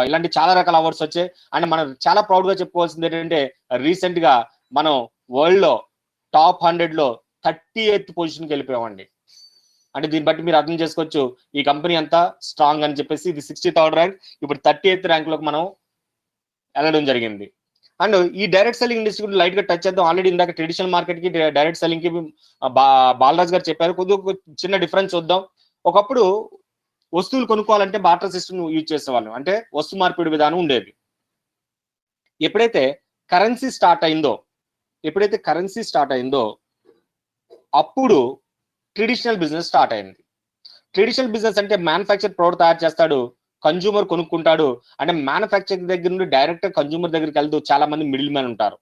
ఇలాంటి చాలా రకాల అవార్డ్స్ వచ్చాయి. అండ్ మనం చాలా ప్రౌడ్ గా చెప్పుకోవాల్సింది ఏంటంటే రీసెంట్ గా మనం వరల్డ్ లో టాప్ 100 లో 38th పొజిషన్కి వెళ్ళిపోయామండి. అంటే దీన్ని బట్టి మీరు అర్థం చేసుకోవచ్చు ఈ కంపెనీ అంతా స్ట్రాంగ్ అని చెప్పేసి. ఇది 63rd ర్యాంక్, ఇప్పుడు 38th ర్యాంక్ లోకి మనం వెళ్ళడం జరిగింది. అండ్ ఈ డైరెక్ట్ సెల్లింగ్ ఇండస్ట్రీ గురించి లైట్ గా టచ్ చేద్దాం. ఆల్రెడీ ఇందాక ట్రెడిషనల్ మార్కెట్ కి డైరెక్ట్ సెల్లింగ్ కి బాలరాజ్ గారు చెప్పారు. కొద్దిగా చిన్న డిఫరెన్స్ చూద్దాం. ఒకప్పుడు వస్తువులు కొనుక్కోవాలంటే బార్టర్ సిస్టమ్ యూజ్ చేసేవాళ్ళం, అంటే వస్తు మార్పిడి విధానం ఉండేది. ఎప్పుడైతే కరెన్సీ స్టార్ట్ అయిందో అప్పుడు ట్రెడిషనల్ బిజినెస్ స్టార్ట్ అయింది. ట్రెడిషనల్ బిజినెస్ అంటే మ్యానుఫ్యాక్చర్ ప్రోడక్ట్ తయారు చేస్తాడు, కన్జ్యూమర్ కొనుక్కుంటాడు. అంటే మ్యానుఫ్యాక్చరింగ్ దగ్గర నుండి డైరెక్ట్ కన్జ్యూమర్ దగ్గరికి వెళ్తూ చాలా మంది మిడిల్ మ్యాన్ ఉంటారు.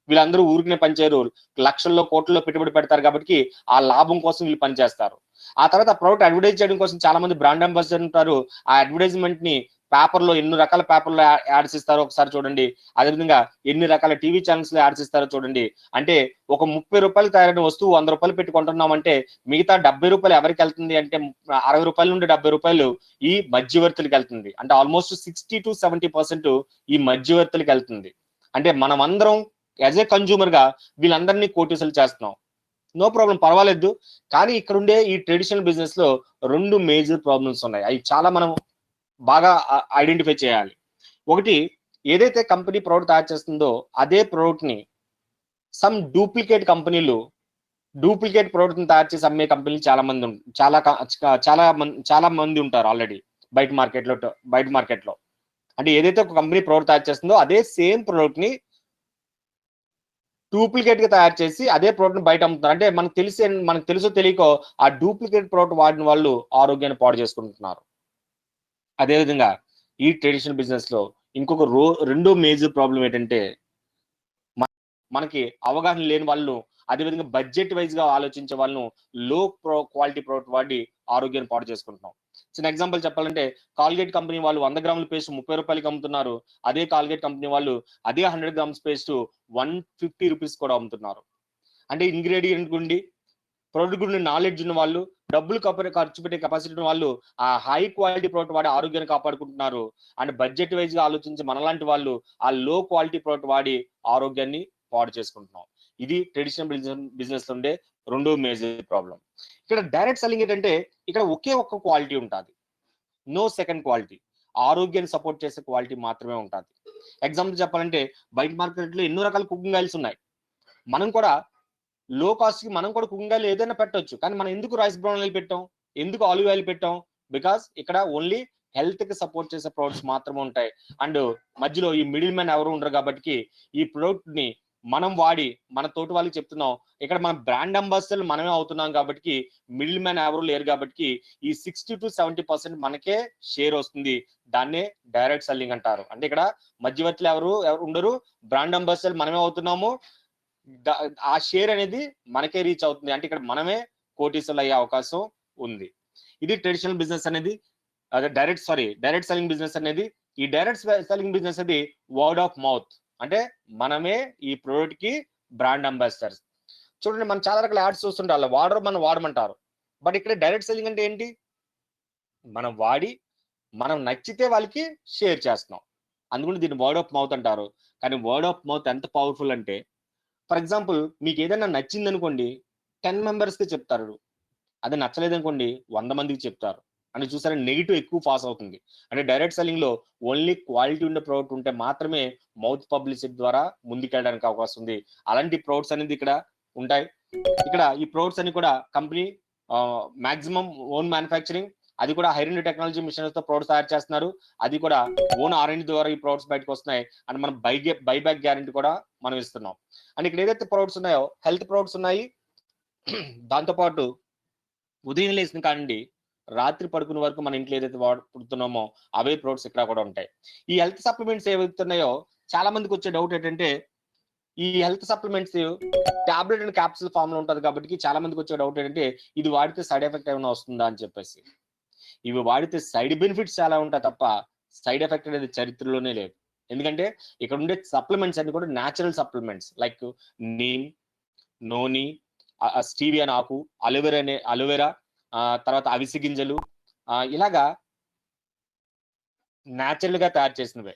వీళ్ళందరూ ఊరికనే పనిచేయరు, లక్షల్లో కోట్లలో పెట్టుబడి పెడతారు కాబట్టి ఆ లాభం కోసం వీళ్ళు పనిచేస్తారు. ఆ తర్వాత ప్రోడక్ట్ అడ్వర్టైజ్ చేయడం కోసం చాలా మంది బ్రాండ్ అంబాసిడర్ ఉంటారు. ఆ అడ్వర్టైజ్మెంట్ ని పేపర్లో ఎన్ని రకాల పేపర్లో యాడ్స్ ఇస్తారో ఒకసారి చూడండి. అదేవిధంగా ఎన్ని రకాల టీవీ ఛానల్స్ లో యాడ్స్ ఇస్తారో చూడండి. అంటే ఒక 30 రూపాయలు తయారైన వస్తువు 100 రూపాయలు పెట్టి కొంటున్నామంటే మిగతా 70 రూపాయలు ఎవరికి వెళ్తుంది అంటే 60 రూపాయల నుండి 70 రూపాయలు ఈ మధ్యవర్తులకు వెళ్తుంది. అంటే ఆల్మోస్ట్ 60 to 70% ఈ మధ్యవర్తులకు వెళ్తుంది. అంటే మనం అందరం యాజ్ ఏ కన్జ్యూమర్ గా వీళ్ళందరినీ కోటీసులు చేస్తున్నాం. నో ప్రాబ్లం, పర్వాలేదు. కానీ ఇక్కడ ఉండే ఈ ట్రెడిషనల్ బిజినెస్ లో 2 మేజర్ ప్రాబ్లమ్స్ ఉన్నాయి. అవి చాలా మనం బాగా ఐడెంటిఫై చేయాలి. ఒకటి, ఏదైతే కంపెనీ ప్రోడక్ట్ తయారు చేస్తుందో అదే ప్రోడక్ట్ ని సమ్ డూప్లికేట్ కంపెనీలు డూప్లికేట్ ప్రోడక్ట్ ని తయారు చేసి అమ్మే కంపెనీలు చాలా మంది ఉంటారు ఆల్రెడీ బయట మార్కెట్ లో. అంటే ఏదైతే ఒక కంపెనీ ప్రోడక్ట్ తయారు చేస్తుందో అదే సేమ్ ప్రోడక్ట్ ని డూప్లికేట్ గా తయారు చేసి అదే ప్రోడక్ట్ ని బయట అమ్ముతున్నారు. అంటే మనకు తెలుసో తెలియకో ఆ డూప్లికేట్ ప్రోడక్ట్ వాడిన వాళ్ళు ఆరోగ్యాన్ని పాడు చేసుకుంటున్నారు. అదేవిధంగా ఈ ట్రెడిషనల్ బిజినెస్ లో ఇంకొక రెండో మేజర్ ప్రాబ్లం ఏంటంటే మనకి అవగాహన లేని వాళ్ళు, అదేవిధంగా బడ్జెట్ వైజ్ గా ఆలోచించే వాళ్ళను లో క్వాలిటీ ప్రోడక్ట్ వాడి ఆరోగ్యాన్ని పాడు చేసుకుంటున్నాం. చిన్న ఎగ్జాంపుల్ చెప్పాలంటే కాల్గేట్ కంపెనీ వాళ్ళు 100 గ్రాముల పేస్ట్ 30 రూపాయలకి అమ్ముతున్నారు. అదే కాల్గేట్ కంపెనీ వాళ్ళు అదే 100 గ్రామ్స్ పేస్ట్ 150 రూపీస్ కూడా అమ్ముతున్నారు. అంటే ఇంగ్రీడియంట్ గుండి ప్రోడక్ట్ గురించి నాలెడ్జ్ ఉన్న వాళ్ళు, డబ్బులు ఖర్చు పెట్టే కెపాసిటీ ఉన్న వాళ్ళు ఆ హై క్వాలిటీ ప్రోడక్ట్ వాడి ఆరోగ్యాన్ని కాపాడుకుంటున్నారు. అండ్ బడ్జెట్ వైజ్ గా ఆలోచించి మనలాంటి వాళ్ళు ఆ లో క్వాలిటీ ప్రోడక్ట్ వాడి ఆరోగ్యాన్ని పాడు చేసుకుంటున్నాం. ఇది ట్రెడిషనల్ బిజినెస్ లో ఉండే రెండో మేజర్ ప్రాబ్లం. ఇక్కడ డైరెక్ట్ సెల్లింగ్ ఏంటంటే ఇక్కడ ఒకే ఒక్క క్వాలిటీ ఉంటుంది, నో సెకండ్ క్వాలిటీ. ఆరోగ్యాన్ని సపోర్ట్ చేసే క్వాలిటీ మాత్రమే ఉంటుంది. ఎగ్జాంపుల్ చెప్పాలంటే బయట మార్కెట్ లో ఎన్నో రకాల కుకింగ్ ఆయిల్స్ ఉన్నాయి. మనం కూడా లో కాస్ట్ కి మనం కూడా కుకింగ్ ఆయిల్ ఏదైనా పెట్టవచ్చు. కానీ మనం ఎందుకు రైస్ బ్రౌన్ ఆయిల్ పెట్టాం, ఎందుకు ఆలివ్ ఆయిల్ పెట్టాం? బికాస్ ఇక్కడ ఓన్లీ హెల్త్ కి సపోర్ట్ చేసే ప్రొడక్ట్స్ మాత్రమే ఉంటాయి. అండ్ మధ్యలో ఈ మిడిల్ మ్యాన్ ఎవరు ఉండరు కాబట్టి ఈ ప్రొడక్ట్ ని మనం వాడి మన తోటి వాళ్ళకి చెప్తున్నాం. ఇక్కడ మన బ్రాండ్ అంబాసిడర్ మనమే అవుతున్నాం కాబట్టి మిడిల్ మ్యాన్ ఎవరు లేరు కాబట్టి ఈ 60 to 70% మనకే షేర్ వస్తుంది. దాన్నే డైరెక్ట్ సెల్లింగ్ అంటారు. అంటే ఇక్కడ మధ్యవర్తులు ఎవరు ఉండరు, బ్రాండ్ అంబాసిడర్ మనమే అవుతున్నాము. ఆ షేర్ అనేది మనకే రీచ్ అవుతుంది. అంటే ఇక్కడ మనమే కోటీసులు అయ్యే అవకాశం ఉంది. ఇది ట్రెడిషనల్ బిజినెస్ అనేది. అదే డైరెక్ట్ సెల్లింగ్ బిజినెస్ అనేది. ఈ డైరెక్ట్ సెల్లింగ్ బిజినెస్ అది వర్డ్ ఆఫ్ మౌత్. అంటే మనమే ఈ ప్రోడక్ట్ కి బ్రాండ్ అంబాసిడర్స్. చూడండి, మనం చాలా రకాల యాడ్స్ చూస్తుంటాం, మనం వాడమంటారు. బట్ ఇక్కడ డైరెక్ట్ సెల్లింగ్ అంటే ఏంటి? మనం వాడి మనం నచ్చితే వాళ్ళకి షేర్ చేస్తున్నాం. అందుకని దీన్ని వర్డ్ ఆఫ్ మౌత్ అంటారు. కానీ వర్డ్ ఆఫ్ మౌత్ ఎంత పవర్ఫుల్ అంటే, ఫర్ ఎగ్జాంపుల్ మీకు ఏదైనా నచ్చింది అనుకోండి, 10 మెంబర్స్ కి చెప్తారు. అది నచ్చలేదు అనుకోండి 100 మందికి చెప్తారు. అని చూసారా, నెగిటివ్ ఎక్కువ పాస్ అవుతుంది. అంటే డైరెక్ట్ సెల్లింగ్ లో ఓన్లీ క్వాలిటీ ఉండే ప్రోడక్ట్ ఉంటే మాత్రమే మౌత్ పబ్లిసిటీ ద్వారా ముందుకెళ్ళడానికి అవకాశం ఉంది. అలాంటి ప్రోడక్ట్స్ అనేది ఇక్కడ ఉంటాయి. ఇక్కడ ఈ ప్రోడక్ట్స్ అన్ని కూడా కంపెనీ మాక్సిమం ఓన్ మ్యానుఫ్యాక్చరింగ్, అది కూడా హైర్ టెక్నాలజీ మిషన్స్ తో ప్రోడక్ట్స్ తయారు చేస్తున్నారు. అది కూడా ఓన్ R&D ద్వారా ఈ ప్రోడక్ట్స్ బయటకు వస్తున్నాయి. అండ్ మనం బైబ్యాక్ గ్యారంటీ కూడా మనం ఇస్తున్నాం. అండ్ ఇక్కడ ఏదైతే ప్రోడక్ట్స్ ఉన్నాయో హెల్త్ ప్రోడక్ట్స్ ఉన్నాయి. దాంతోపాటు ఉదయం లేచిన కానిండి రాత్రి పడుకునే వరకు మన ఇంట్లో ఏదైతే వాడుతున్నామో అవే ప్రోడక్ట్స్ ఇక్కడ కూడా ఉంటాయి. ఈ హెల్త్ సప్లిమెంట్స్ ఏవైతున్నాయో చాలా మందికి వచ్చే డౌట్ ఏంటంటే, ఈ health supplements tablet and capsule form లో ఉంటుంది కాబట్టి చాలా మందికి వచ్చే డౌట్ ఏంటంటే ఇది వాడితే సైడ్ ఎఫెక్ట్ ఏమైనా వస్తుందా అని చెప్పేసి. ఇవి వాడితే సైడ్ బెనిఫిట్స్ చాలా ఉంటాయి తప్ప సైడ్ ఎఫెక్ట్ అనేది చరిత్రలోనే లేదు. ఎందుకంటే ఇక్కడ ఉండే సప్లిమెంట్స్ అన్ని కూడా natural supplements, like neem, noni, stevia ఆకు, అలోవెరా, తర్వాత అవిసి గింజలు, ఇలాగా న్యాచురల్ గా తయారు చేసినవే.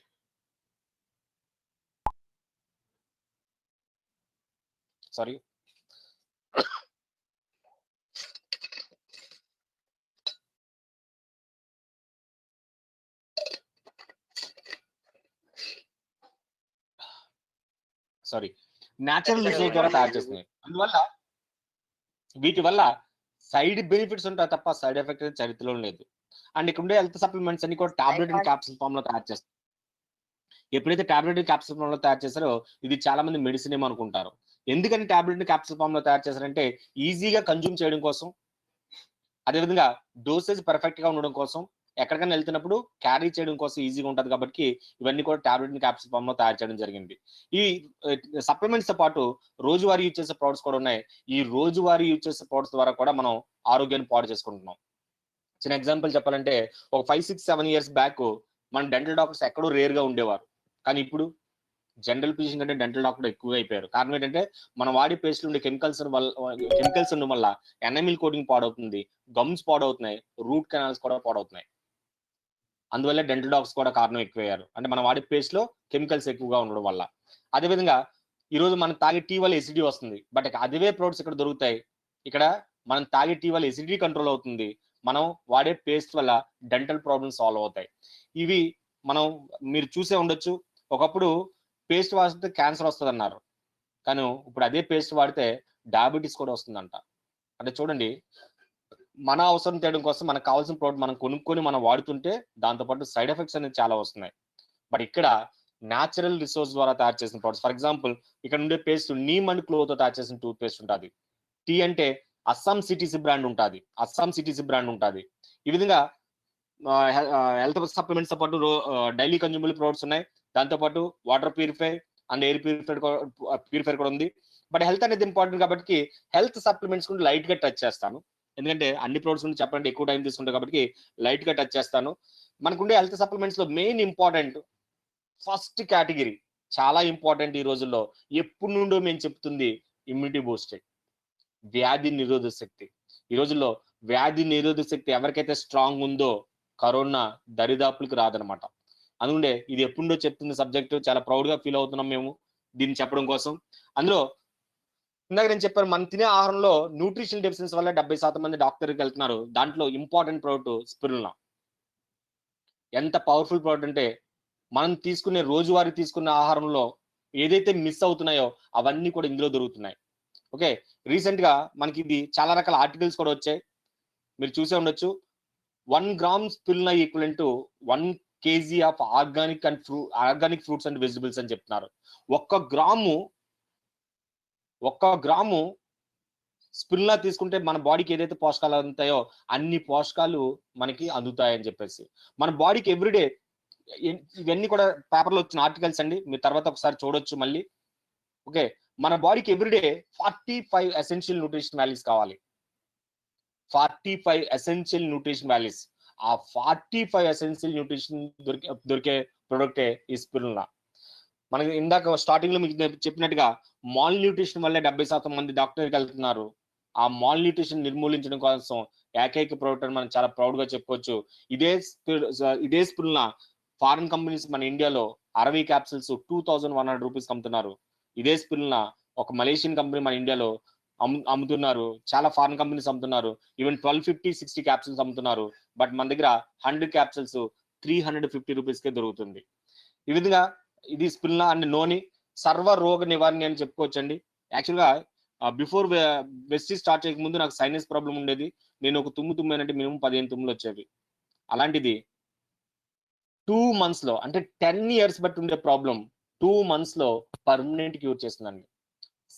సారీ, న్యాచురల్ రిసోర్స్ ద్వారా తయారు చేసినవి. అందువల్ల వీటి వల్ల సైడ్ బెనిఫిట్స్ ఉంటాయి తప్ప సైడ్ ఎఫెక్ట్ అనేది చరిత్రలో లేదు. అండ్ ఇక్కడ ఉండే హెల్త్ సప్లిమెంట్స్ అన్ని కూడా టాబ్లెట్ అండ్ క్యాప్సూల్ ఫామ్ లో తయారు చేస్తారు. ఎప్పుడైతే టాబ్లెట్ క్యాప్సూల్ ఫామ్ లో తయారు చేస్తారో ఇది చాలా మంది మెడిసిన్ ఏమో అనుకుంటారు. ఎందుకని టాబ్లెట్ క్యాప్సూల్ ఫామ్ లో తయారు చేస్తారంటే ఈజీగా కన్జ్యూమ్ చేయడం కోసం, అదేవిధంగా డోసేజ్ పర్ఫెక్ట్ గా ఉండడం కోసం, ఎక్కడికైనా వెళ్తున్నప్పుడు క్యారీ చేయడం కోసం ఈజీగా ఉంటుంది కాబట్టి ఇవన్నీ కూడా టాబ్లెట్ క్యాప్సూల్ ఫామ్ లో తయారు చేయడం జరిగింది. ఈ సప్లిమెంట్స్ తో పాటు రోజువారీ యూజ్ చేసే ప్రొడక్ట్స్ కూడా ఉన్నాయి. ఈ రోజువారీ యూజ్ చేసే ప్రొడక్ట్స్ ద్వారా కూడా మనం ఆరోగ్యాన్ని పాడు చేసుకుంటున్నాం. చిన్న ఎగ్జాంపుల్ చెప్పాలంటే ఒక 5, 6, 7 ఇయర్స్ బ్యాక్ మన డెంటల్ డాక్టర్స్ ఎక్కడో రేర్ గా ఉండేవారు. కానీ ఇప్పుడు జనరల్ ఫిజిషియన్ కంటే డెంటల్ డాక్టర్ ఎక్కువగా అయిపోయారు. కారణం ఏంటంటే మనం వాడి పేస్ట్ ఉండే కెమికల్స్ ఉండడం వల్ల ఎనమిల్ కోటింగ్ పాడవుతుంది, గమ్స్ పాడవుతున్నాయి, రూట్ కెనాల్స్ కూడా పాడవుతున్నాయి. అందువల్ల డెంటల్ డాక్టర్స్ కూడా కారణం ఎక్కువయ్యారు. అంటే మనం వాడే పేస్ట్ లో కెమికల్స్ ఎక్కువగా ఉండడం వల్ల. అదేవిధంగా ఈ రోజు మనం తాగే టీ వల్ల ఎసిడిటీ వస్తుంది. బట్ అదే ప్రొడక్ట్స్ ఇక్కడ దొరుకుతాయి. ఇక్కడ మనం తాగే టీ వల్ల ఎసిడిటీ కంట్రోల్ అవుతుంది. మనం వాడే పేస్ట్ వల్ల డెంటల్ ప్రాబ్లమ్స్ సాల్వ్ అవుతాయి. ఇవి మనం మీరు చూసే ఉండొచ్చు. ఒకప్పుడు పేస్ట్ వాడితే క్యాన్సర్ వస్తుంది అన్నారు. కానీ ఇప్పుడు అదే పేస్ట్ వాడితే డయాబెటీస్ కూడా వస్తుందంట. అంటే చూడండి, మన అవసరం తీయడం కోసం మనకు కావాల్సిన ప్రోడక్ట్ మనం కొనుక్కొని మనం వాడుతుంటే దాంతోపాటు సైడ్ ఎఫెక్ట్స్ అనేది చాలా వస్తున్నాయి. బట్ ఇక్కడ న్యాచురల్ రిసోర్స్ ద్వారా తయారు చేసిన ప్రొడక్ట్స్, ఫర్ ఎగ్జాంపుల్ ఇక్కడ ఉండే పేస్ట్ నీమ్ అండ్ క్లోతో తయారు చేసిన టూత్ పేస్ట్ ఉంటుంది. టీ అంటే అస్సాం సిటీసీ బ్రాండ్ ఉంటుంది. ఈ విధంగా హెల్త్ సప్లిమెంట్స్ తో పాటు డైలీ కన్జ్యూమబుల్ ప్రొడక్ట్స్ ఉన్నాయి. దాంతోపాటు water purify and air purifier కూడా ఉంది. బట్ హెల్త్ అనేది ఇంపార్టెంట్ కాబట్టి హెల్త్ సప్లిమెంట్స్ కూడా లైట్ గా టచ్ చేస్తాను. ఎందుకంటే అన్ని ప్రొడక్ట్స్ గురించి చెప్పాలంటే ఎక్కువ టైం తీసుకుంటాం కాబట్టి లైట్ గా టచ్ చేస్తాను. మనకుండే హెల్త్ సప్లిమెంట్స్ లో మెయిన్ ఇంపార్టెంట్ ఫస్ట్ కేటగిరీ, చాలా ఇంపార్టెంట్ ఈ రోజుల్లో, ఎప్పుడు నుండో మేము చెప్తుంది ఇమ్యూనిటీ బూస్టింగ్, వ్యాధి నిరోధక శక్తి. ఈ రోజుల్లో వ్యాధి నిరోధక శక్తి ఎవరికైతే స్ట్రాంగ్ ఉందో కరోనా దరిదాపులకు రాదనమాట. అందుకే ఇది ఎప్పుడో చెప్తున్న సబ్జెక్టు, చాలా ప్రౌడ్ గా ఫీల్ అవుతున్నాం మేము దీన్ని చెప్పడం కోసం. అందులో ఇందాక నేను చెప్పాను, మనం తినే ఆహారంలో న్యూట్రిషన్ డెఫిషియన్సీ వల్ల 70% మంది డాక్టర్కి వెళ్తున్నారు. దాంట్లో ఇంపార్టెంట్ ప్రోడక్ట్ స్పిరులినా. ఎంత పవర్ఫుల్ ప్రోడక్ట్ అంటే మనం రోజువారీ తీసుకునే ఆహారంలో ఏదైతే మిస్ అవుతున్నాయో అవన్నీ కూడా ఇందులో దొరుకుతున్నాయి. ఓకే, రీసెంట్ గా మనకి ఇది చాలా రకాల ఆర్టికల్స్ కూడా వచ్చాయి, మీరు చూసే ఉండొచ్చు. 1 gram spirulina equivalent to 1 kg of organic fruits and vegetables అని చెప్తున్నారు. ఒక్క గ్రాము స్పిరులినా తీసుకుంటే మన బాడీకి ఏదైతే పోషకాలు అందుతాయో అన్ని పోషకాలు మనకి అందుతాయని చెప్పేసి. మన బాడీకి ఎవ్రీడే, ఇవన్నీ కూడా పేపర్లో వచ్చిన ఆర్టికల్స్ అండి, మీరు తర్వాత ఒకసారి చూడొచ్చు మళ్ళీ. ఓకే, మన బాడీకి ఎవ్రీడే 45 ఎసెన్షియల్ న్యూట్రిషన్ వాల్యూస్ కావాలి. 45 ఎసెన్షియల్ న్యూట్రిషన్ వాల్యూస్. ఆ 45 ఎసెన్షియల్ న్యూట్రిషన్ దొరికే ప్రొడక్టే ఈ స్పిరులినా. మనకి ఇందాక స్టార్టింగ్ లో మీకు చెప్పినట్టుగా మాల్ న్యూట్రిషన్ వల్లే 70% మంది డాక్టర్కి వెళ్తున్నారు. ఆ మాల్ న్యూట్రిషన్ నిర్మూలించడం కోసం ఏకైక ప్రోడక్ట్ అని మనం చాలా ప్రౌడ్ గా చెప్పుకోవచ్చు. ఇదే స్పిరులినా ఫారెన్ కంపెనీస్ మన ఇండియాలో 60 క్యాప్సిల్స్ 2100 రూపీస్ అమ్ముతున్నారు. ఇదే స్పిరులినా ఒక మలేషియన్ కంపెనీ మన ఇండియాలో అమ్ముతున్నారు. చాలా ఫారెన్ కంపెనీస్ అమ్ముతున్నారు. ఈవెన్ 1250, 60 క్యాప్సిల్స్ అమ్ముతున్నారు. బట్ మన దగ్గర 100 క్యాప్సిల్స్ 350 రూపీస్ కే దొరుకుతుంది. ఈ విధంగా ఇది స్పిరులినా అండ్ నోని సర్వ రోగ నివారణ అని చెప్పుకోవచ్చండి. యాక్చువల్ గా బిఫోర్ వెస్టీ స్టార్ట్ చేయక ముందు నాకు సైనస్ ప్రాబ్లం ఉండేది. నేను ఒక తుమ్మానంటే మినిమం 15 తుమ్ములు వచ్చేవి. అలాంటిది 2 months లో, అంటే 10 years బట్టి ఉండే ప్రాబ్లం 2 months లో పర్మనెంట్ క్యూర్ చేస్తుందండి.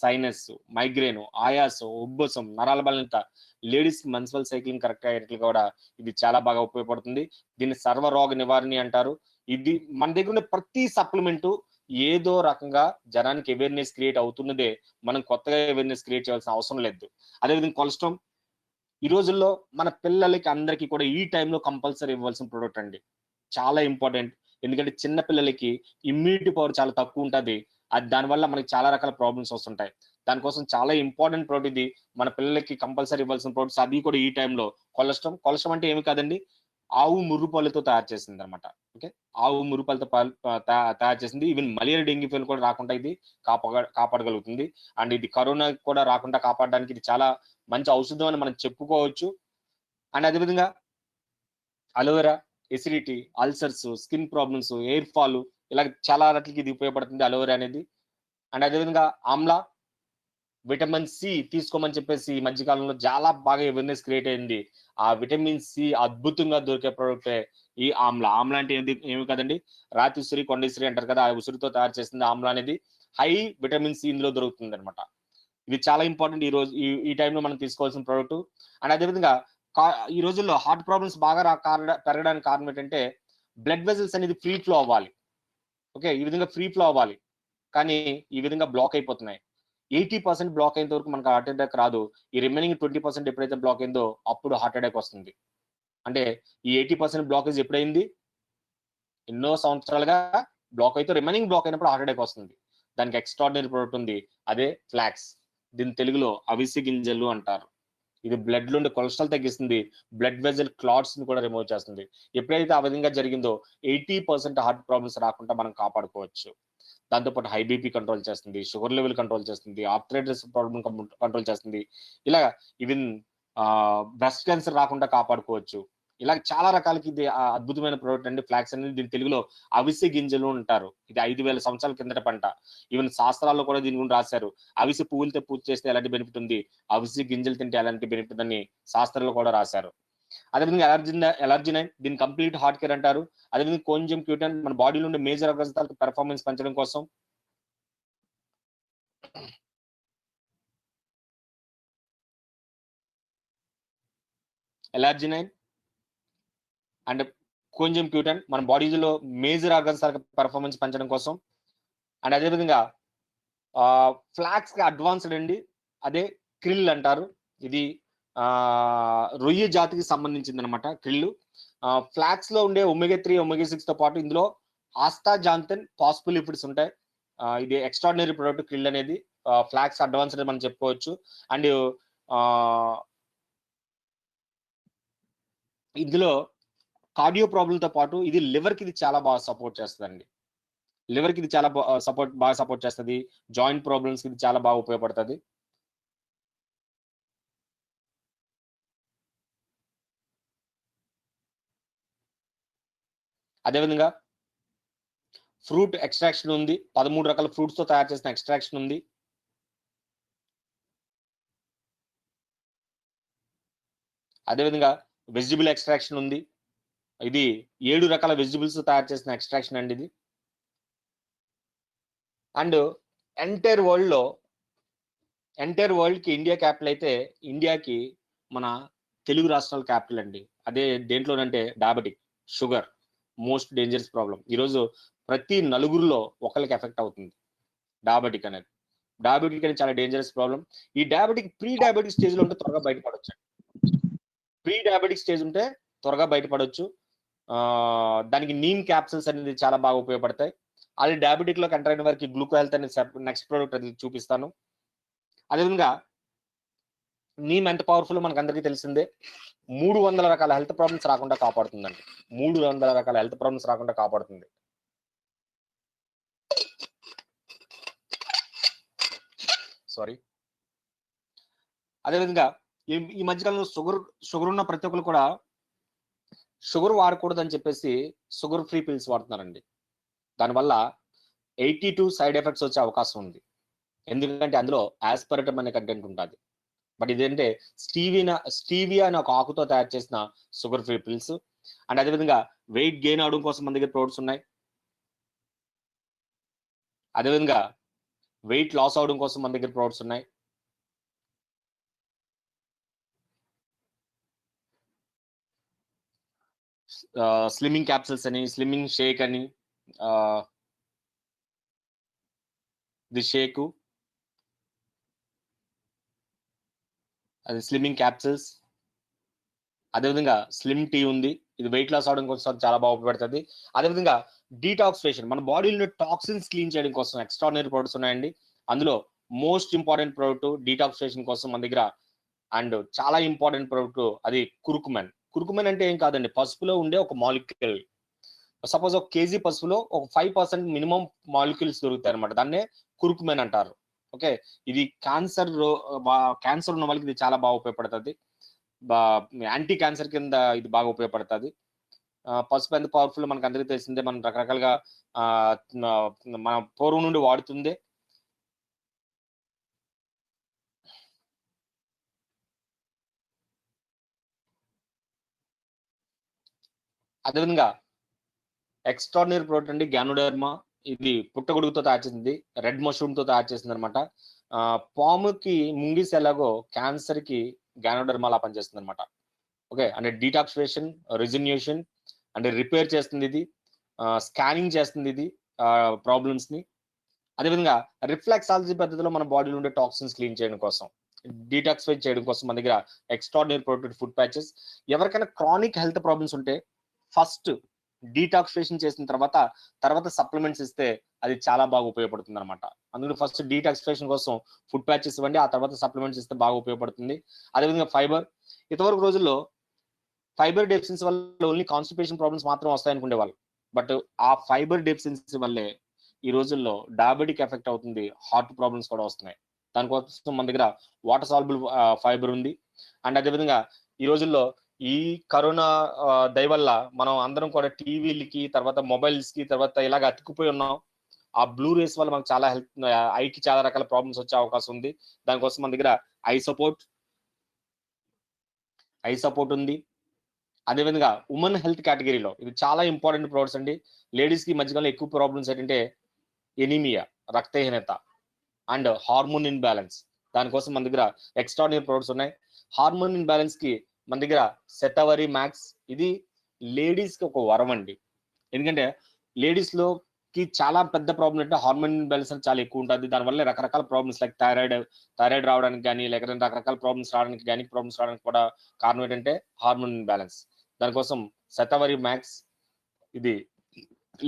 సైనస్, మైగ్రేన్, ఆయాసం, ఉబ్బసం, నరాల బలహీనత, లేడీస్ మెన్స్ట్రువల్ సైక్లింగ్ కరెక్ట్ అయ్యేట్లు కూడా ఇది చాలా బాగా ఉపయోగపడుతుంది. దీన్ని సర్వరోగ నివారణ అంటారు. ఇది మన దగ్గర ఉన్న ప్రతి సప్లిమెంట్ ఏదో రకంగా జనానికి అవేర్నెస్ క్రియేట్ అవుతున్నదే, మనం కొత్తగా అవేర్నెస్ క్రియేట్ చేయాల్సిన అవసరం లేదు. అదేవిధంగా కొలెస్ట్రాల్ ఈ రోజుల్లో మన పిల్లలకి అందరికీ కూడా ఈ టైంలో కంపల్సరీ ఇవ్వాల్సిన ప్రోడక్ట్ అండి, చాలా ఇంపార్టెంట్. ఎందుకంటే చిన్న పిల్లలకి ఇమ్యూనిటీ పవర్ చాలా తక్కువ ఉంటుంది. దానివల్ల మనకి చాలా రకాల ప్రాబ్లమ్స్ వస్తుంటాయి. దానికోసం చాలా ఇంపార్టెంట్ ప్రోడక్ట్ ఇది, మన పిల్లలకి కంపల్సరీ ఇవ్వాల్సిన ప్రోడక్ట్స్. అది కూడా ఈ టైంలో కొలెస్ట్రాల్ అంటే ఏమి కాదండి, ఆవు ముర్రుపాలతో తయారు చేసింది అనమాట. ఓకే, ఆవు ముర్రుపాలతో తయారు చేసింది. ఈవెన్ మలేరియా డెంగ్యూ ఫీవర్ కూడా రాకుండా ఇది కాపాడగలుగుతుంది. అండ్ ఇది కరోనా కూడా రాకుండా కాపాడడానికి ఇది చాలా మంచి ఔషధం అని మనం చెప్పుకోవచ్చు. అండ్ అదేవిధంగా aloe vera acidity, ulcers, skin problems, hair fall, ఇలా చాలా వాటికి ఇది ఉపయోగపడుతుంది అలోవెరా అనేది. అండ్ అదేవిధంగా ఆమ్లా, విటమిన్ సి తీసుకోమని చెప్పేసి ఈ మధ్య కాలంలో చాలా బాగా అవేర్నెస్ క్రియేట్ అయింది. ఆ విటమిన్ సి అద్భుతంగా దొరికే ప్రోడక్టే ఈ ఆమ్లా. ఆమ్లా అంటే ఏమి కదండి, రాతి ఉసిరి, కొండ ఉసిరి అంటారు కదా, ఆ ఉసిరితో తయారు చేసింది ఆమ్లా అనేది. హై విటమిన్ సి ఇందులో దొరుకుతుంది అనమాట. ఇది చాలా ఇంపార్టెంట్ ఈ రోజు ఈ టైంలో మనం తీసుకోవాల్సిన ప్రోడక్ట్. అండ్ అదేవిధంగా ఈ రోజుల్లో హార్ట్ ప్రాబ్లమ్స్ బాగా పెరగడానికి కారణం ఏంటంటే బ్లడ్ వెజల్స్ అనేది ఫ్రీ ఫ్లో అవ్వాలి. ఓకే, ఈ విధంగా ఫ్రీ ఫ్లో అవ్వాలి, కానీ ఈ విధంగా బ్లాక్ అయిపోతున్నాయి. 80% బ్లాక్ అయిన వరకు మనకు హార్ట్ అటాక్ రాదు. ఈ రిమైనింగ్ 20% ఎప్పుడైతే బ్లాక్ అయిందో అప్పుడు హార్ట్ అటాక్ వస్తుంది. అంటే ఈ 80% బ్లాకేజ్ ఎప్పుడైంది, ఎన్నో సంవత్సరాలుగా బ్లాక్ అయితే రిమైనింగ్ బ్లాక్ అయినప్పుడు హార్ట్ అటాక్ వస్తుంది. దానికి ఎక్స్ట్రాడినరీ ప్రోడక్ట్ ఉంది, అదే ఫ్లాక్స్. దీని తెలుగులో అవిసె గింజలు అంటారు. ఇది బ్లడ్ లో ఉండే కొలెస్ట్రాల్ తగ్గిస్తుంది, బ్లడ్ వెజల్ క్లాట్స్ ని కూడా రిమూవ్ చేస్తుంది. ఎప్పుడైతే ఆ విధంగా జరిగిందో 80% హార్ట్ ప్రాబ్లమ్స్ రాకుండా మనం కాపాడుకోవచ్చు. దాంతోపాటు హై బీపీ కంట్రోల్ చేస్తుంది, షుగర్ లెవెల్ కంట్రోల్ చేస్తుంది, ఆర్థరైటిస్ ప్రాబ్లమ్ కంట్రోల్ చేస్తుంది. ఇలా ఈవెన్ బ్రెస్ట్ క్యాన్సర్ రాకుండా కాపాడుకోవచ్చు. ఇలా చాలా రకాలకి ఇది అద్భుతమైన ప్రోడక్ట్ అండి ఫ్లాక్స్ అనేది. దీని తెలుగులో అవిసె గింజలు అంటారు. ఇది 5000 సంవత్సరాల కిందట పంట. ఈవెన్ శాస్త్రాల్లో కూడా దీని గురించి రాశారు. అవిసె పువ్వులతో పూజ చేస్తే ఎలాంటి బెనిఫిట్ ఉంది, అవిసె గింజలు తింటే ఎలాంటి బెనిఫిట్ అని శాస్త్రాల్లో కూడా రాశారు. అదేవిధంగా ఎలర్జినైన్, దీని కంప్లీట్ హార్ట్ కేర్ అంటారు. అదేవిధంగా కోంజియం క్యూటన్ మన బాడీలో ఉండే మేజర్ ఆర్గన్స్ పెర్ఫార్మెన్స్ పెంచడం కోసం. ఎలర్జినైన్ అండ్ కోంజియం క్యూటన్ మన బాడీలో మేజర్ ఆర్గన్స్ పెర్ఫార్మెన్స్ పెంచడం కోసం. అండ్ అదేవిధంగా ఫ్లాక్స్ అడ్వాన్స్డ్ అండి, అదే క్రిల్ అంటారు. ఇది రొయ్య జాతికి సంబంధించింది అనమాట క్రిల్లు. ఫ్లాక్స్ లో ఉండే ఒమేగా 3, ఒమేగా 6 తో పాటు ఇందులో ఆస్తాజాంతిన్, ఫాస్ఫోలిపిడ్స్ ఉంటాయి. ఇది ఎక్స్ట్రాడినరీ ప్రొడక్ట్ క్రిల్ అనేది. ఫ్లాక్స్ అడ్వాన్స్డ్ మనం చెప్పుకోవచ్చు. అండ్ ఇందులో కార్డియో ప్రాబ్లమ్ తో పాటు ఇది లివర్ కి ఇది చాలా బాగా సపోర్ట్ చేస్తుందండి. లివర్ కి ఇది చాలా బాగా సపోర్ట్ చేస్తుంది. జాయింట్ ప్రాబ్లమ్స్ కి ఇది చాలా బాగా ఉపయోగపడుతుంది. అదేవిధంగా ఫ్రూట్ ఎక్స్ట్రాక్షన్ ఉంది, 13 రకాల ఫ్రూట్స్ తో తయారు చేసిన ఎక్స్ట్రాక్షన్ ఉంది. అదేవిధంగా వెజిటబుల్ ఎక్స్ట్రాక్షన్ ఉంది. ఇది 7 రకాల వెజిటబుల్స్ తయారు చేసిన ఎక్స్ట్రాక్షన్ అండి ఇది. అండ్ ఎంటైర్ వరల్డ్ కి ఇండియా క్యాపిటల్ అయితే ఇండియాకి మన తెలుగు రాష్ట్రాల క్యాపిటల్ అండి. అదే దేంట్లోనంటే diabetic, sugar most dangerous problem. ఈరోజు ప్రతి నలుగురిలో ఒకరికి ఎఫెక్ట్ అవుతుంది డయాబెటిక్ అనేది. డయాబెటిక్ అనేది చాలా డేంజరస్ ప్రాబ్లం. ఈ డయాబెటిక్ ప్రీ డయాబెటిక్ స్టేజ్ లో ఉంటే త్వరగా బయటపడవచ్చు. ప్రీ డయాబెటిక్ స్టేజ్ ఉంటే త్వరగా బయటపడవచ్చు. దానికి నీమ్ క్యాప్సిల్స్ అనేది చాలా బాగా ఉపయోగపడతాయి. అది డయాబెటిక్ లో ఎంటర్ అయిన వారికి గ్లూకో హెల్త్ అనేది నెక్స్ట్ ప్రోడక్ట్ అది చూపిస్తాను. అదేవిధంగా నీమ్ ఎంత పవర్ఫుల్ మనకు అందరికీ తెలిసిందే. 300 రకాల హెల్త్ ప్రాబ్లమ్స్ రాకుండా కాపాడుతుందండి. 300 రకాల హెల్త్ ప్రాబ్లమ్స్ రాకుండా కాపాడుతుంది. సారీ. అదేవిధంగా ఈ మధ్యకాలంలో షుగర్ ఉన్న ప్రతి ఒక్కరు కూడా షుగర్ వాడకూడదు అని చెప్పేసి షుగర్ ఫ్రీ పిల్స్ వాడుతున్నారండి. దానివల్ల 82 సైడ్ ఎఫెక్ట్స్ వచ్చే అవకాశం ఉంది. ఎందుకంటే అందులో ఆస్పర్టమ్ అనే కంటెంట్ ఉంటుంది. బట్ ఇదేంటే స్టీవియా అనే ఒక ఆకుతో తయారు చేసిన షుగర్ ఫ్రీ పిల్స్. అండ్ అదేవిధంగా వెయిట్ గెయిన్ అవడం కోసం మన దగ్గర ప్రోడక్ట్స్ ఉన్నాయి. అదేవిధంగా వెయిట్ లాస్ అవడం కోసం మన దగ్గర ప్రోడక్ట్స్ ఉన్నాయి. స్లిమ్మింగ్ క్యాప్సిల్స్ అని, స్లిమ్మింగ్ షేక్ అని, ది షేకు, అది స్లిమ్మింగ్ క్యాప్సిల్స్. అదేవిధంగా స్లిమ్ టీ ఉంది, ఇది వెయిట్ లాస్ అవడం కోసం చాలా బాగా ఉపయోగపడుతుంది. అదేవిధంగా డీటాక్సిఫికేషన్, మన బాడీలో టాక్సిన్స్ క్లీన్ చేయడం కోసం ఎక్స్ట్రాడినరీ ప్రొడక్ట్స్ ఉన్నాయండి. అందులో మోస్ట్ ఇంపార్టెంట్ ప్రోడక్ట్ డీటాక్సిఫికేషన్ కోసం మన దగ్గర అండ్ చాలా ఇంపార్టెంట్ ప్రోడక్ట్ అది కుర్కుమెన్. కుర్కుమెన్ అంటే ఏం కాదండి, పసుపులో ఉండే ఒక మాలిక్యూల్. సపోజ్ ఒక కేజీ పసుపులో ఒక 5% మినిమం మాలిక్యూల్స్ దొరుకుతాయి అనమాట, దాన్నే కుర్కుమెన్ అంటారు. ఓకే, ఇది క్యాన్సర్ ఉన్న వాళ్ళకి ఇది చాలా బాగా ఉపయోగపడుతుంది. యాంటీ క్యాన్సర్ కింద ఇది బాగా ఉపయోగపడుతుంది. పసుపు ఎంత పవర్ఫుల్ మనకు అందరికీ తెలిసిందే, మనం రకరకాలుగా మన పూర్వం నుండి వాడుతుంది. అదేవిధంగా ఎక్స్ట్రాడినరీ ప్రోడక్ట్ అండి గ్యానోడర్మా. ఇది పుట్టగొడుగుతో తయారు చేసింది, రెడ్ మష్రూమ్ తో తయారు చేసింది అనమాట. పాముకి ముంగిస్ ఎలాగో క్యాన్సర్ కి గ్యానోడర్మా అలా పనిచేస్తుంది అనమాట. ఓకే, అంటే డీటాక్సిఫికేషన్, రిజన్యూషన్ అంటే రిపేర్ చేస్తుంది ఇది, స్కానింగ్ చేస్తుంది ఇది ప్రాబ్లమ్స్ ని. అదేవిధంగా రిఫ్లెక్సాలజీ పద్ధతిలో మన బాడీలో ఉండే టాక్సిన్స్ క్లీన్ చేయడం కోసం, డీటాక్సిఫై చేయడం కోసం మన దగ్గర ఎక్స్ట్రాడినరీ ప్రోడక్ట్ ఫుడ్ ప్యాచెస్. ఎవరికైనా క్రానిక్ హెల్త్ ప్రాబ్లమ్స్ ఉంటే ఫస్ట్ డీటాక్సిఫికేషన్ చేసిన తర్వాత సప్లిమెంట్స్ ఇస్తే అది చాలా బాగా ఉపయోగపడుతుంది అనమాట. అందుకని ఫస్ట్ డీటాక్సిఫికేషన్ కోసం ఫుడ్ ప్యాచెస్ ఇవ్వండి, ఆ తర్వాత సప్లిమెంట్స్ ఇస్తే బాగా ఉపయోగపడుతుంది. అదేవిధంగా ఫైబర్. ఇంతవరకు రోజుల్లో ఫైబర్ డెఫిషియన్సీ వల్ల ఓన్లీ కాన్స్టిపేషన్ ప్రాబ్లమ్స్ మాత్రం వస్తాయనుకునే వాళ్ళు, బట్ ఆ ఫైబర్ డెఫిషియన్సీ వల్లే ఈ రోజుల్లో డయాబెటిక్ ఎఫెక్ట్ అవుతుంది, హార్ట్ ప్రాబ్లమ్స్ కూడా వస్తున్నాయి. దానికోసం మన దగ్గర వాటర్ సాల్బుల్ ఫైబర్ ఉంది. అండ్ అదేవిధంగా ఈ రోజుల్లో ఈ కరోనా దయ వల్ల మనం అందరం కూడా టీవీలకి, తర్వాత మొబైల్స్ కి, తర్వాత ఇలాగ అతుక్కుపోయి ఉన్నాం. ఆ బ్లూ రేస్ వల్ల మనకు చాలా ఐకి చాలా రకాల ప్రాబ్లమ్స్ వచ్చే అవకాశం ఉంది. దానికోసం మన దగ్గర ఐ సపోర్ట్ ఉంది. అదేవిధంగా ఉమెన్ హెల్త్ కేటగిరీలో ఇది చాలా ఇంపార్టెంట్ ప్రోడక్ట్స్ అండి. లేడీస్ కి మధ్యకాలంలో ఎక్కువ ప్రాబ్లమ్స్ ఏంటంటే ఎనీమియా, రక్తహీనత అండ్ హార్మోన్ ఇన్బ్యాలెన్స్. దానికోసం మన దగ్గర ఎక్స్ట్రాడినరీ ప్రోడక్ట్స్ ఉన్నాయి. హార్మోన్ ఇన్బ్యాలెన్స్ కి మన దగ్గర సెటవరీ మ్యాక్స్. ఇది లేడీస్ కి ఒక వరం అండి, ఎందుకంటే లేడీస్ లో కి చాలా పెద్ద ప్రాబ్లం అంటే హార్మోన్ ఇన్బ్యాలెన్స్ అని చాలా ఎక్కువ ఉంటుంది. దానివల్ల రకరకాల ప్రాబ్లమ్స్ లైక్ థైరాయిడ్ రావడానికి కానీ, లేకపోతే రకరకాల ప్రాబ్లమ్స్ రావడానికి, గైనిక్ ప్రాబ్లమ్స్ రావడానికి కూడా కారణం ఏంటంటే హార్మోన్ ఇన్బ్యాలెన్స్. దానికోసం సెటవరీ మ్యాక్స్ ఇది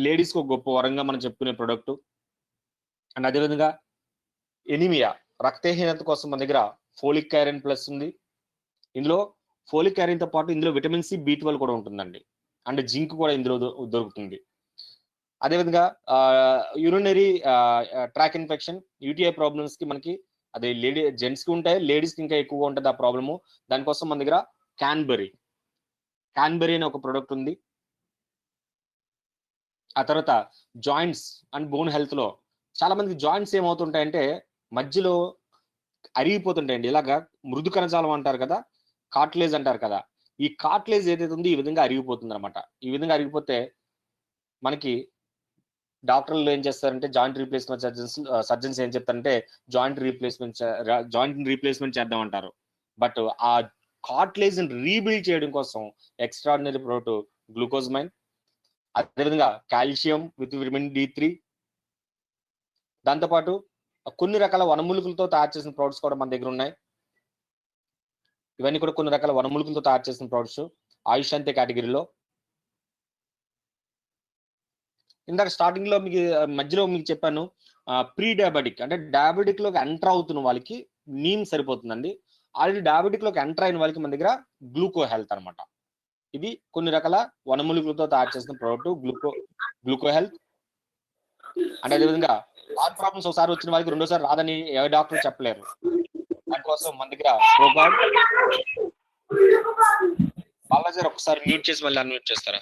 లేడీస్ కి ఒక గొప్ప వరంగా మనం చెప్పుకునే ప్రొడక్ట్. అండ్ అదేవిధంగా ఎనీమియా, రక్తహీనత కోసం మన దగ్గర ఫోలిక్ ఐరన్ ప్లస్ ఉంది. ఇందులో ఫోలిక్ ఐరన్ తో పాటు ఇందులో విటమిన్ సి, B12 కూడా ఉంటుందండి. అండ్ జింక్ కూడా ఇందులో దొరుకుతుంది. అదేవిధంగా urinary tract infection, UTI problems కి మనకి అదే జెంట్స్ కి ఉంటాయి, లేడీస్ కి ఇంకా ఎక్కువగా ఉంటుంది ఆ ప్రాబ్లము. దానికోసం మన దగ్గర క్యాన్బెరీ అనే ఒక ప్రొడక్ట్ ఉంది. ఆ తర్వాత జాయింట్స్ అండ్ బోన్ హెల్త్ లో చాలా మందికి జాయింట్స్ ఏమవుతుంటాయంటే మధ్యలో అరిగిపోతుంటాయండి. ఇలాగా మృదు కణజాలం అంటారు కదా, కార్ట్లేజ్ అంటారు కదా, ఈ కార్ట్లేజ్ ఏదైతే ఉందో ఈ విధంగా అరిగిపోతుంది అనమాట. ఈ విధంగా అరిగిపోతే మనకి డాక్టర్లు ఏం చేస్తారంటే జాయింట్ రీప్లేస్మెంట్ సర్జన్స్ ఏం చెప్తారంటే జాయింట్ రీప్లేస్మెంట్ చేద్దాం అంటారు. బట్ ఆ కార్ట్లేజ్ రీబిల్డ్ చేయడం కోసం ఎక్స్ట్రాడినరీ ప్రోడక్ట్ గ్లూకోజమైన్. అదేవిధంగా కాల్షియం విత్ విటమిన్ D3. దాంతోపాటు కొన్ని రకాల వనమూలికలతో తయారు చేసిన ప్రొడక్ట్స్ కూడా మన దగ్గర ఉన్నాయి. ఇవన్నీ కూడా కొన్ని రకాల వనమూలికలతో తయారు చేసిన ప్రొడక్ట్స్ ఆయుష్ అంతే కేటగిరీలో. ఇందాక స్టార్టింగ్ లో మధ్యలో మీకు చెప్పాను, ప్రీ డయాబెటిక్ అంటే డయాబెటిక్ లోకి ఎంటర్ అవుతున్న వాళ్ళకి నీమ్ సరిపోతుందండి. ఆల్రెడీ డయాబెటిక్ లోకి ఎంటర్ అయిన వాళ్ళకి మన దగ్గర గ్లూకో హెల్త్ అనమాట. ఇది కొన్ని రకాల వనమూలికలతో తయారు చేసిన ప్రోడక్ట్ గ్లూకో హెల్త్. అంటే అదేవిధంగా హార్ట్ ప్రాబ్లమ్స్ ఒకసారి వచ్చిన వాళ్ళకి రెండోసారి రాదని ఏ డాక్టర్ చెప్పలేరు. దానికోసం మన దగ్గర ప్రోగార్డ్. బాలాజీ ఒకసారి మ్యూట్ చేసి మళ్ళీ అన్మ్యూట్ చేస్తారా?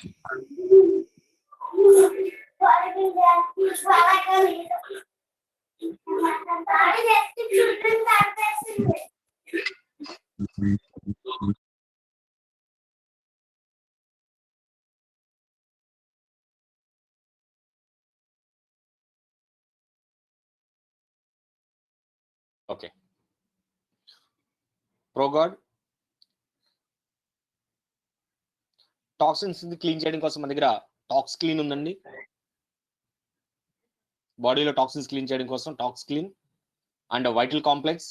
ఓకే, ప్రోగార్డ్ టాక్సిన్స్ క్లీన్ చేయడం కోసం మన దగ్గర టాక్స్ క్లీన్ ఉందండి. బాడీలో టాక్సిన్స్ క్లీన్ చేయడం కోసం talks clean and vital complex.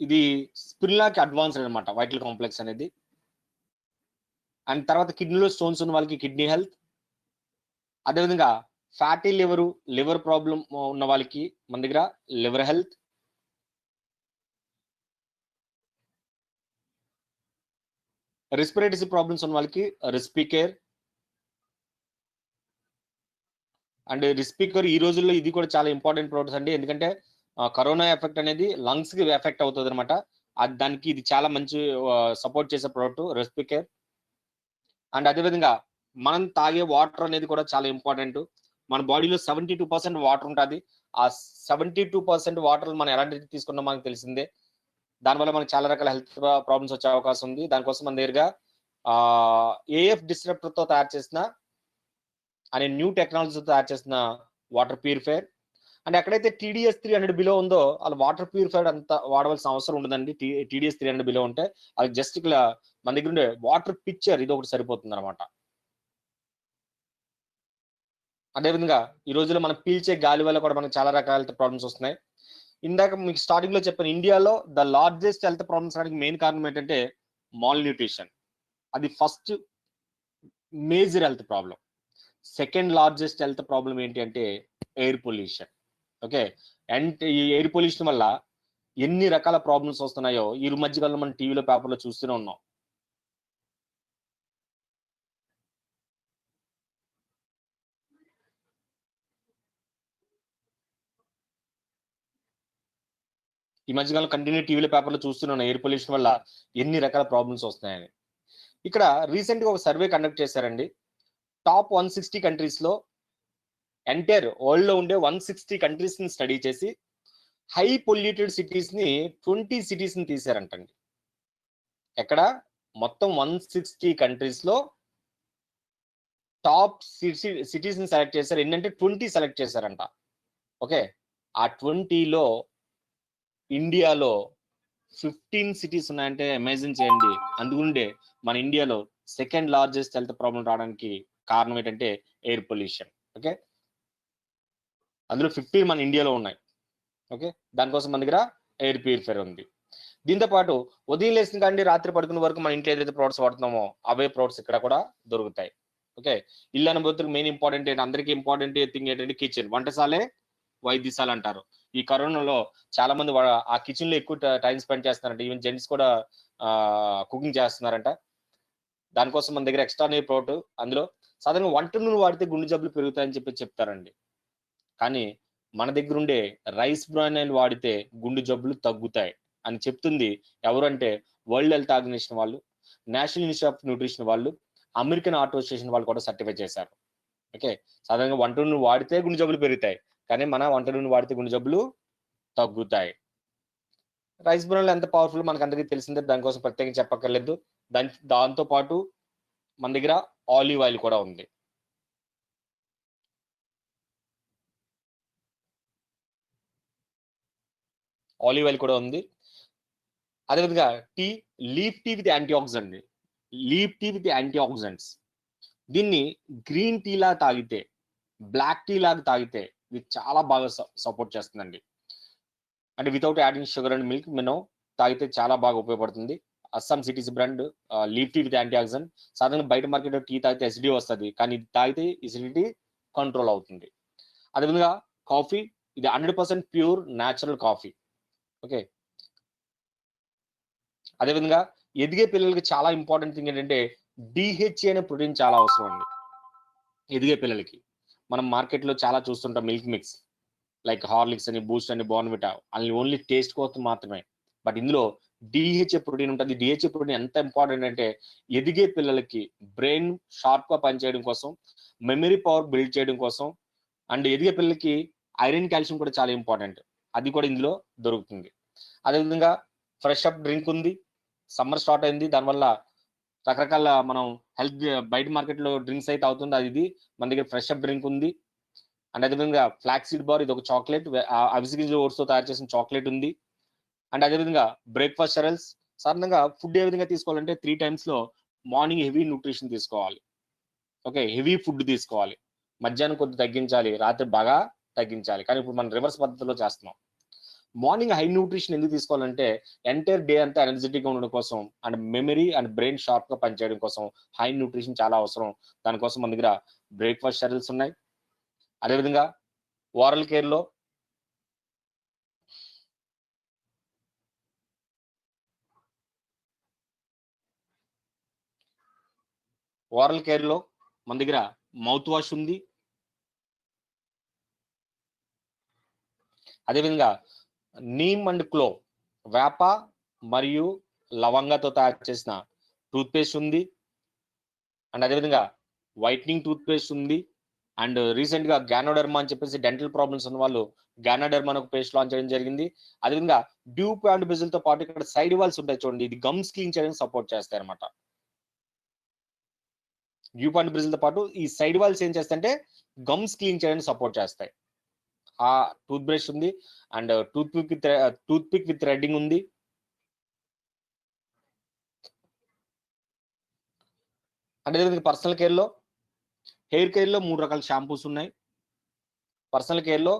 ఇది స్పిరులాకి అడ్వాన్స్డ్ అనమాట వైటల్ కాంప్లెక్స్ అనేది. అండ్ తర్వాత కిడ్నీలో స్టోన్స్ ఉన్న వాళ్ళకి కిడ్నీ హెల్త్. అదేవిధంగా ఫ్యాటీ లివర్ ప్రాబ్లం ఉన్న వాళ్ళకి మన దగ్గర లివర్ హెల్త్. రెస్పిరేటరీ ప్రాబ్లమ్స్ ఉన్న వాళ్ళకి రెస్పికేర్ అండ్ రెస్పికేర్ ఈ రోజుల్లో ఇది కూడా చాలా ఇంపార్టెంట్ ప్రోడక్ట్స్ అండి. ఎందుకంటే కరోనా ఎఫెక్ట్ అనేది లంగ్స్ కి ఎఫెక్ట్ అవుతుంది అనమాట. దానికి ఇది చాలా మంచి సపోర్ట్ చేసే ప్రోడక్ట్ రెస్పికేర్. అండ్ అదేవిధంగా మనం తాగే వాటర్ అనేది కూడా చాలా ఇంపార్టెంట్. మన బాడీలో 72% వాటర్ ఉంటుంది. ఆ 72% వాటర్ మనం ఎలాంటి తీసుకున్నాం మనకు తెలిసిందే. దానివల్ల మనకు చాలా రకాల హెల్త్ ప్రాబ్లమ్స్ వచ్చే అవకాశం ఉంది. దానికోసం మన దగ్గరగా ఏఎఫ్ డిస్ట్రప్టర్ తో తయారు చేసిన అనే న్యూ టెక్నాలజీతో తయారు చేసిన వాటర్ ప్యూరిఫైర్. అండ్ ఎక్కడైతే TDS 300 బిలో ఉందో వాళ్ళు వాటర్ ప్యూరిఫైర్ అంత వాడవలసిన అవసరం ఉండదండి. TDS 300 బిలో ఉంటే అది జస్ట్ ఇక్కడ మన దగ్గర ఉండే వాటర్ పిక్చర్ ఇది ఒకటి సరిపోతుంది అనమాట. అదేవిధంగా ఈ రోజుల్లో మనం పీల్చే గాలి వల్ల కూడా మనకు చాలా రకాల హెల్త్ ప్రాబ్లమ్స్ వస్తున్నాయి. ఇందాక మీకు స్టార్టింగ్ లో చెప్పాను, ఇండియాలో ద లార్జెస్ట్ హెల్త్ ప్రాబ్లమ్స్ రావడానికి మెయిన్ కారణం ఏంటంటే మాల్ న్యూట్రిషన్. అది first major health problem. Second largest health problem ఏంటి అంటే ఎయిర్ పొల్యూషన్. ఓకే, అండ్ ఈ ఎయిర్ పొల్యూషన్ వల్ల ఎన్ని రకాల ప్రాబ్లమ్స్ వస్తున్నాయో ఈ మధ్యకాలంలో మనం టీవీలో పేపర్లో చూస్తూనే ఉన్నాం. ఈ మధ్యకాలంలో కంటిన్యూ టీవీలో పేపర్లో చూస్తున్నాం ఎయిర్ పొల్యూషన్ వల్ల ఎన్ని రకాల ప్రాబ్లమ్స్ వస్తున్నాయని. ఇక్కడ రీసెంట్ గా ఒక సర్వే కండక్ట్ చేశారండి. టాప్ 160 కంట్రీస్ లో ఎంటైర్ వరల్డ్ లో ఉండే 160 కంట్రీస్ ని స్టడీ చేసి హై పొల్యూటెడ్ సిటీస్ ని 20 సిటీస్ ని తీశారంటండి. ఎక్కడ మొత్తం 160 కంట్రీస్ లో టాప్ సిటీస్ ని సెలెక్ట్ చేశారు. ఏంటంటే 20 సెలెక్ట్ చేశారంట. ఓకే, ఆ 20లో ఇండియాలో 15 సిటీస్ ఉన్నాయంటే అమేజింగ్ చేయండి. అందుకుండే మన ఇండియాలో సెకండ్ లార్జెస్ట్ హెల్త్ ప్రాబ్లం రావడానికి కారణం ఏంటంటే ఎయిర్ పొల్యూషన్. ఓకే, అందులో 15 మన ఇండియాలో ఉన్నాయి. ఓకే, దానికోసం మన దగ్గర ఎయిర్ ప్యూరిఫైర్ ఉంది. దీంతో పాటు ఉదయం లేచిన కానీ రాత్రి పడుకునే వరకు మన ఇంట్లో ఏదైతే ప్రోడక్ట్స్ వాడుతున్నామో అవే ప్రోడక్ట్స్ ఇక్కడ కూడా దొరుకుతాయి. ఓకే, ఇల్లు అనుభూతులకు మెయిన్ ఇంపార్టెంట్ ఏంటి, అందరికీ ఇంపార్టెంట్ థింగ్ ఏంటంటే కిచెన్. వంటశాలే వైద్యశాల అంటారు. ఈ కరోనాలో చాలా మంది ఆ కిచెన్ లో ఎక్కువ టైం స్పెండ్ చేస్తున్నారంట. ఈవెన్ జెంట్స్ కూడా కుకింగ్ చేస్తున్నారంట. దానికోసం మన దగ్గర ఎక్స్ట్రా నీ ప్రోడక్ట్. అందులో సాధారణంగా వంట నూనె వాడితే గుండె జబ్బులు పెరుగుతాయని చెప్పి చెప్తారండి. కానీ మన దగ్గర ఉండే రైస్ బ్రాన్ ఆయిల్ వాడితే గుండె జబ్బులు తగ్గుతాయి అని చెప్తుంది ఎవరంటే వరల్డ్ హెల్త్ ఆర్గనైజేషన్ వాళ్ళు, నేషనల్ ఇన్స్టిట్యూట్ ఆఫ్ న్యూట్రిషన్ వాళ్ళు, అమెరికన్ హార్ట్ అసోసియేషన్ వాళ్ళు కూడా సర్టిఫై చేశారు. ఓకే, సాధారణంగా వంట నూనె వాడితే గుండె జబ్బులు పెరుగుతాయి, కానీ మన వంట నూనె వాడితే గుండె జబ్బులు తగ్గుతాయి. రైస్ బ్రాన్ ఎంత పవర్ఫుల్ మనకు అందరికీ తెలిసిందే, దానికోసం ప్రత్యేకంగా చెప్పక్కర్లేదు. దాంతో పాటు మన దగ్గర ఆలివ్ ఆయిల్ కూడా ఉంది. ఆలివ్ ఆయిల్ కూడా ఉంది. అదేవిధంగా leaf tea with anti oxidant. Leaf tea with anti oxidants దీన్ని గ్రీన్ టీ లాగా తాగితే, బ్లాక్ టీ లాగా తాగితే ఇది చాలా బాగా సపోర్ట్ చేస్తుందండి. అంటే without adding sugar and milk మనం తాగితే చాలా బాగా ఉపయోగపడుతుంది. Assam cities brand leaf tea with anti oxidant. సాధారణంగా బయట మార్కెట్లో టీ తాగితే ఎసిడిటీ వస్తుంది, కానీ ఇది తాగితే ఎసిడిటీ కంట్రోల్ అవుతుంది. అదేవిధంగా కాఫీ, ఇది 100% ప్యూర్ న్యాచురల్ కాఫీ. ఓకే, అదేవిధంగా ఎదిగే పిల్లలకి చాలా ఇంపార్టెంట్ థింగ్ ఏంటంటే DHA అనే ప్రోటీన్ చాలా అవసరం అండి. ఎదిగే పిల్లలకి మనం మార్కెట్లో చాలా చూస్తుంటాం మిల్క్ మిక్స్, లైక్ హార్లిక్స్ అని, బూస్ట్ అని, బోర్న్విటా, అన్ని ఓన్లీ టేస్ట్ కోసం మాత్రమే. బట్ ఇందులో DHA ప్రోటీన్ ఉంటుంది. DHA ప్రోటీన్ ఎంత ఇంపార్టెంట్ అంటే ఎదిగే పిల్లలకి బ్రెయిన్ షార్ప్ గా పనిచేయడం కోసం, మెమరీ పవర్ బిల్డ్ చేయడం కోసం, అండ్ ఎదిగే పిల్లలకి ఐరన్ కాల్షియం కూడా చాలా ఇంపార్టెంట్. అది కూడా ఇందులో దొరుకుతుంది. అదేవిధంగా ఫ్రెష్ అప్ డ్రింక్ ఉంది. సమ్మర్ స్టార్ట్ అయింది, దానివల్ల రకరకాల మనం హెల్త్ బయట మార్కెట్లో డ్రింక్స్ అయితే అవుతుంది, అది ఇది మన దగ్గర ఫ్రెష్ అప్ డ్రింక్ ఉంది. అండ్ అదేవిధంగా ఫ్లాక్ సీడ్ బార్, ఇది ఒక చాక్లెట్, అవిసె గింజల ఓట్స్ తో తయారు చేసిన చాక్లెట్ ఉంది. అండ్ అదేవిధంగా బ్రేక్ఫాస్ట్ సెరల్స్. సాధారణంగా ఫుడ్ ఏ విధంగా తీసుకోవాలంటే 3 times లో మార్నింగ్ హెవీ న్యూట్రిషన్ తీసుకోవాలి. ఓకే, హెవీ ఫుడ్ తీసుకోవాలి. మధ్యాహ్నం కొద్ది తగ్గించాలి, రాత్రి బాగా తగ్గించాలి. కానీ ఇప్పుడు మనం రివర్స్ పద్ధతిలో చేస్తున్నాం. మార్నింగ్ హై న్యూట్రిషన్ ఎందుకు తీసుకోవాలంటే ఎంటైర్ డే అంతా ఎనర్జెటిక్ గా ఉండడం కోసం, and memory and brain sharp గా పనిచేయడం కోసం హై న్యూట్రిషన్ చాలా అవసరం. దానికోసం మన దగ్గర బ్రేక్ఫాస్ట్ సెరల్స్ ఉన్నాయి. అదేవిధంగా ఓరల్ కేర్ లో ఓరల్ కేర్ లో మన దగ్గర మౌత్ వాష్ ఉంది. అదేవిధంగా నీమ్ అండ్ క్లో, వేప మరియు లవంగాతో తయారు చేసిన టూత్ పేస్ట్ ఉంది. అండ్ అదేవిధంగా వైట్నింగ్ టూత్ పేస్ట్ ఉంది. అండ్ రీసెంట్ గా గ్యానోడర్మా అని చెప్పేసి డెంటల్ ప్రాబ్లమ్స్ ఉన్న వాళ్ళు గ్యానోడర్మా ఒక పేస్ట్ లాంచ్ చేయడం జరిగింది. అదేవిధంగా డ్యూప్ అండ్ బిజిల్ తో పాటు ఇక్కడ సైడ్ వాల్స్ ఉంటాయి చూడండి, ఇది గమ్స్ క్లీన్ చేయడానికి సపోర్ట్ చేస్తాయి అనమాట. డ్యూప్ అండ్ బిజిల్ తో పాటు ఈ సైడ్ వాల్స్ ఏం చేస్తాయంటే గమ్స్ క్లీన్ చేయడానికి సపోర్ట్ చేస్తాయి. ఆ టూత్ బ్రష్ ఉంది. And tooth pick with threading ఉంది. అంటే పర్సనల్ కేర్ లో, హెయిర్ కేర్ లో 3 రకాల షాంపూస్ ఉన్నాయి. పర్సనల్ కేర్ లో,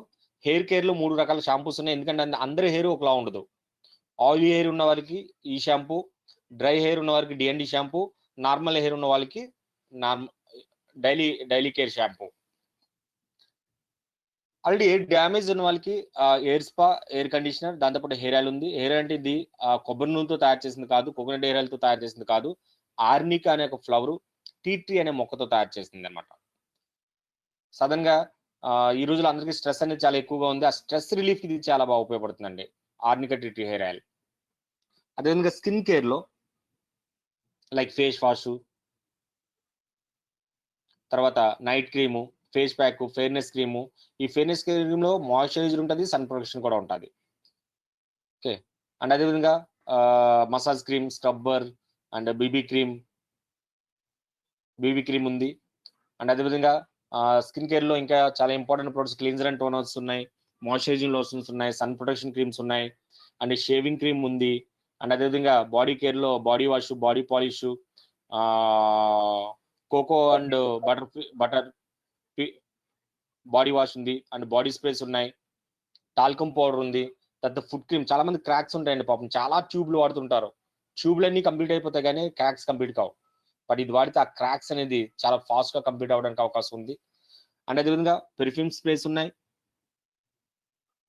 హెయిర్ కేర్ లో 3 రకాల షాంపూస్ ఉన్నాయి. ఎందుకంటే అందరి హెయిర్ ఒకలా ఉండదు. ఆయిలీ హెయిర్ ఉన్న వారికి ఈ షాంపూ, డ్రై హెయిర్ ఉన్న వారికి డిఎన్డి షాంపూ, నార్మల్ హెయిర్ ఉన్న వాళ్ళకి daily care shampoo. Already air damage ఉన్న వాళ్ళకి ఎయిర్ స్పా, ఎయిర్ కండిషనర్, దాంతోపాటు హెయిర్ ఆయిల్ ఉంది. హెయిర్ అంటే ఇది కొబ్బరి నూనెతో తయారు చేసింది కాదు, కోకోనట్ హెయిర్ ఆయిల్ తో తయారు చేసింది కాదు. ఆర్నికా అనే ఒక ఫ్లవర్, టీ ట్రీ అనే మొక్కతో తయారు చేసింది అనమాట. సడన్ గా ఈ రోజుల్లో అందరికీ స్ట్రెస్ అనేది చాలా ఎక్కువగా ఉంది. ఆ స్ట్రెస్ రిలీఫ్ ఇది చాలా బాగా ఉపయోగపడుతుందండి arnica tea tree hair oil. అదేవిధంగా స్కిన్ కేర్ లో లైక్ ఫేస్ వాష్, తర్వాత night cream, face pack, fairness cream. ఈ ఫెయిర్నెస్ క్రీమ్ లో మాయిశ్చరైజర్ ఉంటుంది, సన్ ప్రొటెక్షన్ కూడా ఉంటుంది. ఓకే. అండ్ అదేవిధంగా massage cream, scrubber and BB cream ఉంది. అండ్ అదేవిధంగా స్కిన్ కేర్ లో ఇంకా చాలా important products cleanser and toners ఉన్నాయి, మాయిశ్చరైజింగ్ లోషన్స్ ఉన్నాయి, సన్ ప్రొటెక్షన్ క్రీమ్స్ ఉన్నాయి, అండ్ షేవింగ్ క్రీమ్ ఉంది. అండ్ అదేవిధంగా బాడీ కేర్ లో body wash, body polish, cocoa and butter body wash ఉంది. అండ్ బాడీ స్ప్రేస్ ఉన్నాయి, టాల్కమ్ పౌడర్ ఉంది. తర్వాత ఫుడ్ క్రీమ్. చాలా మంది క్రాక్స్ ఉంటాయండి పాపం, చాలా ట్యూబ్లు వాడుతుంటారు. ట్యూబ్లన్నీ కంప్లీట్ అయిపోతాయి కానీ క్రాక్స్ కంప్లీట్ కావు. బట్ ఇది వాడితే ఆ క్రాక్స్ అనేది చాలా ఫాస్ట్ గా కంప్లీట్ అవ్వడానికి అవకాశం ఉంది. అండ్ అదేవిధంగా పెర్ఫ్యూమ్ స్ప్రేస్ ఉన్నాయి,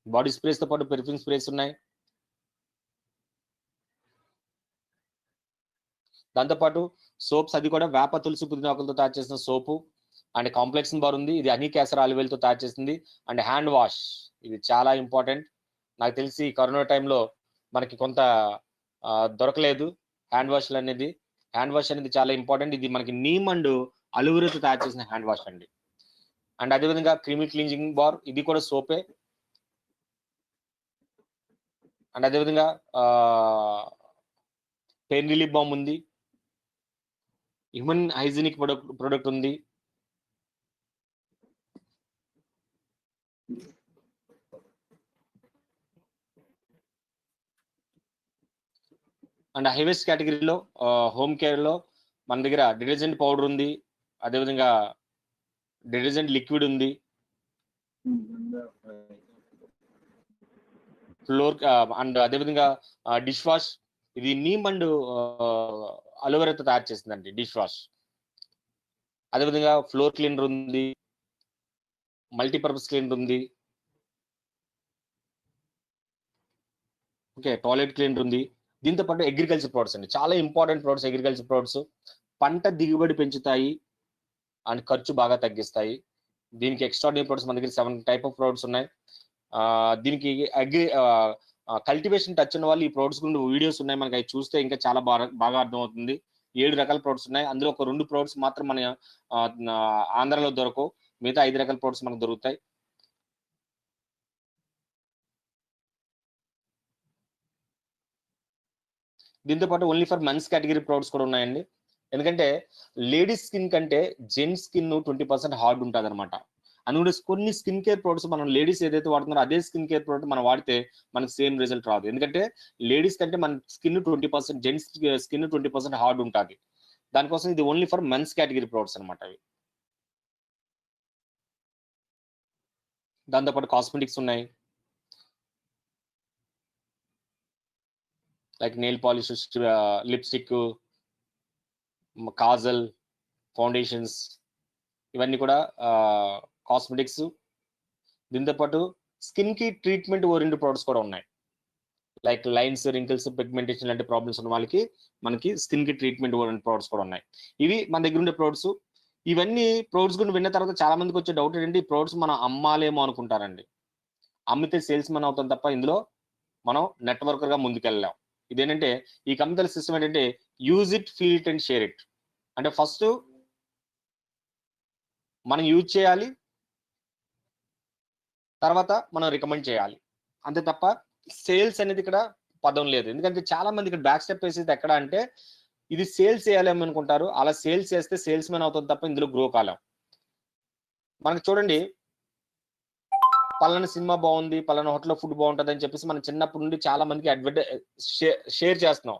బాడీ స్ప్రేస్ తో పాటు పెర్ఫ్యూమ్ స్ప్రేస్ ఉన్నాయి. దాంతోపాటు సోప్స్, అది కూడా వేప, తులసి, పుదీనాకులతో తయారు చేసిన సోపు. అండ్ కాంప్లెక్స్ బార్ ఉంది, ఇది హనీ కేసర్ ఆలివ్ తో తయారు చేసింది. అండ్ హ్యాండ్ వాష్, ఇది చాలా ఇంపార్టెంట్. నాకు తెలిసి కరోనా టైంలో మనకి కొంత దొరకలేదు హ్యాండ్ వాష్ అనేది. హ్యాండ్ వాష్ అనేది చాలా ఇంపార్టెంట్. ఇది మనకి నీమ్ అండ్ అలోవెరాతో తయారు చేసిన హ్యాండ్ వాష్ అండి. అండ్ అదేవిధంగా క్రీమీ క్లీన్జింగ్ బార్, ఇది కూడా సోపే. అండ్ అదేవిధంగా పెయిన్ రిలీఫ్ బామ్ ఉంది, హ్యూమన్ హైజీనిక్ ప్రొడక్ట్ ఉంది. అండ్ హైవేస్ట్ కేటగిరీలో హోమ్ కేర్ లో మన దగ్గర డిటర్జెంట్ పౌడర్ ఉంది, అదేవిధంగా డిటర్జెంట్ లిక్విడ్ ఉంది, ఫ్లోర్ అండ్ అదేవిధంగా డిష్ వాష్, ఇది నీమ్ అండ్ అలోవెరాతో తయారు చేసిందండి డిష్ వాష్. అదేవిధంగా ఫ్లోర్ క్లీనర్ ఉంది, మల్టీపర్పస్ క్లీనర్ ఉంది, ఓకే, టాయిలెట్ క్లీనర్ ఉంది. దీంతో పాటు అగ్రికల్చర్ ప్రొడక్ట్స్ అండి, చాలా ఇంపార్టెంట్ ప్రొడక్ట్స్. అగ్రికల్చర్ ప్రొడక్ట్స్ పంట దిగుబడి పెంచుతాయి అండ్ ఖర్చు బాగా తగ్గిస్తాయి. దీనికి ఎక్స్ట్రాడినరీ ప్రొడక్ట్స్ మన దగ్గర 7 టైప్ ఆఫ్ ప్రొడక్ట్స్ ఉన్నాయి. దీనికి కల్టివేషన్ టచ్ ఉన్న వాళ్ళు ఈ ప్రొడక్ట్స్ గురించి వీడియోస్ ఉన్నాయి, మనకి అవి చూస్తే ఇంకా చాలా బాగా అర్థమవుతుంది. 7 రకాల ప్రొడక్ట్స్ ఉన్నాయి, అందులో ఒక 2 ప్రొడక్ట్స్ మాత్రం మన ఆంధ్రలో దొరకవు, మిగతా 5 రకాల ప్రొడక్ట్స్ మనకు దొరుకుతాయి. దీంతో పాటు only for mens category products కూడా ఉన్నాయండి. ఎందుకంటే లేడీస్ స్కిన్ కంటే జెంట్స్ స్కిన్ 20% హార్డ్ ఉంటుంది అనమాట. అందులో కొన్ని స్కిన్ కేర్ ప్రొడక్ట్స్ మనం లేడీస్ ఏదైతే వాడుతున్నారో అదే స్కిన్ కేర్ ప్రొడక్ట్ మనం వాడితే మనకు సేమ్ రిజల్ట్ రాదు. ఎందుకంటే లేడీస్ కంటే మన స్కిన్ 20%, జెంట్స్ స్కిన్ 20% హార్డ్ ఉంటుంది. దానికోసం ఇది only for mens category products అనమాట అవి. దాంతోపాటు కాస్మెటిక్స్ ఉన్నాయి, like nail polish, lipstick, kajal, foundations, ఇవన్నీ కూడా కాస్మెటిక్స్. దీంతో పాటు స్కిన్ కి ట్రీట్మెంట్ ఓరియంటెడ్ ప్రొడక్ట్స్ కూడా ఉన్నాయి. లైక్ లైన్స్, రింకిల్స్, పిగ్మెంటేషన్ లాంటి ప్రాబ్లమ్స్ ఉన్న వాళ్ళకి మనకి స్కిన్ కి ట్రీట్మెంట్ ప్రొడక్ట్స్ కూడా ఉన్నాయి. ఇవి మన దగ్గర ఉండే ప్రొడక్ట్స్. ఇవన్నీ ప్రొడక్ట్స్ గురించి విన్న తర్వాత చాలా మందికి వచ్చే డౌట్ ఏంటంటే ఈ ప్రొడక్ట్స్ మనం అమ్మాలేమో అనుకుంటారండి. అమ్మితే సేల్స్ మన్ అవుతాం తప్ప ఇందులో మనం నెట్వర్కర్ గా ముందుకెళ్ళాం. ఇదేంటంటే ఈ కంపెనీ సిస్టమ్ ఏంటంటే use it, feel it and share it. అంటే ఫస్ట్ మనం యూజ్ చేయాలి, తర్వాత మనం రికమెండ్ చేయాలి, అంతే తప్ప సేల్స్ అనేది ఇక్కడ పదం లేదు. ఎందుకంటే చాలా మంది ఇక్కడ బ్యాక్ స్టెప్ వేసేది ఎక్కడ అంటే ఇది సేల్స్ చేయాలేమో అనుకుంటారు. అలా సేల్స్ చేస్తే సేల్స్ మెన్ అవుతుంది తప్ప ఇందులో గ్రో కాలేం. మనకి చూడండి, పలానా సినిమా బాగుంది, పలానా హోటల్లో ఫుడ్ బాగుంటుంది అని చెప్పేసి మనం చిన్నప్పటి నుండి చాలా మందికి షేర్ చేస్తున్నాం.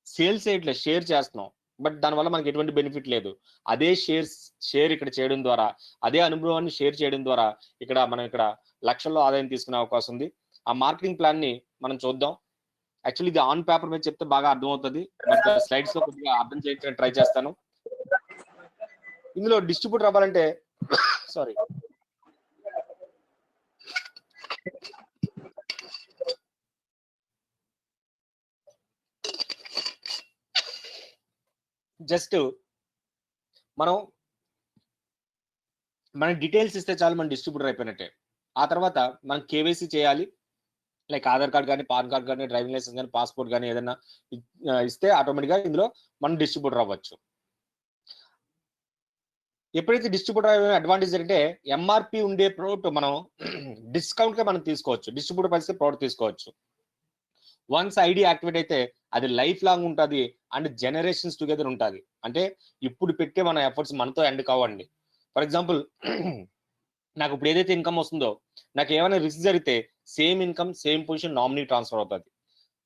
సేల్స్ చేయట్లేదు, షేర్ చేస్తున్నాం. బట్ దానివల్ల మనకి ఎటువంటి బెనిఫిట్ లేదు. అదే షేర్ ఇక్కడ చేయడం ద్వారా, అదే అనుభవాన్ని షేర్ చేయడం ద్వారా మనం ఇక్కడ లక్షల్లో ఆదాయం తీసుకునే అవకాశం ఉంది. ఆ మార్కెటింగ్ ప్లాన్ ని మనం చూద్దాం. యాక్చువల్లీ ఇది ఆన్ పేపర్ మీద చెప్తే బాగా అర్థమవుతుంది, బట్ స్లైడ్స్ లో కొద్దిగా అర్థం చేయడానికి ట్రై చేస్తాను. ఇందులో డిస్ట్రిబ్యూటర్ అవ్వాలంటే సారీ జస్ట్ మన డీటెయిల్స్ ఇస్తే చాలు మన డిస్ట్రిబ్యూటర్ అయిపోయినట్టే. ఆ తర్వాత మనం కేవైసీ చేయాలి, లైక్ ఆధార్ కార్డ్ కానీ, పాన్ కార్డ్ కానీ, డ్రైవింగ్ లైసెన్స్ కానీ, పాస్పోర్ట్ కానీ ఏదైనా ఇస్తే ఆటోమేటిక్ గా ఇందులో మనం డిస్ట్రిబ్యూటర్ అవ్వచ్చు. ఎప్పుడైతే డిస్ట్రిబ్యూటర్ అడ్వాంటేజ్ అంటే ఎంఆర్పి ఉండే ప్రోడక్ట్ మనం డిస్కౌంట్ గా మనం తీసుకోవచ్చు, డిస్ట్రిబ్యూటర్ పరిస్థితి ప్రోడక్ట్ తీసుకోవచ్చు. వన్స్ ఐడి యాక్టివేట్ అయితే అది లైఫ్ లాంగ్ ఉంటుంది అండ్ జనరేషన్స్ టుగెదర్ ఉంటుంది. అంటే ఇప్పుడు పెట్టే మన ఎఫర్ట్స్ మనతో ఎండ్ కావండి. ఫర్ ఎగ్జాంపుల్, నాకు ఇప్పుడు ఏదైతే ఇన్కమ్ వస్తుందో, నాకు ఏమైనా రిస్క్ జరిగితే same income same position nominee transfer అవుతుంది.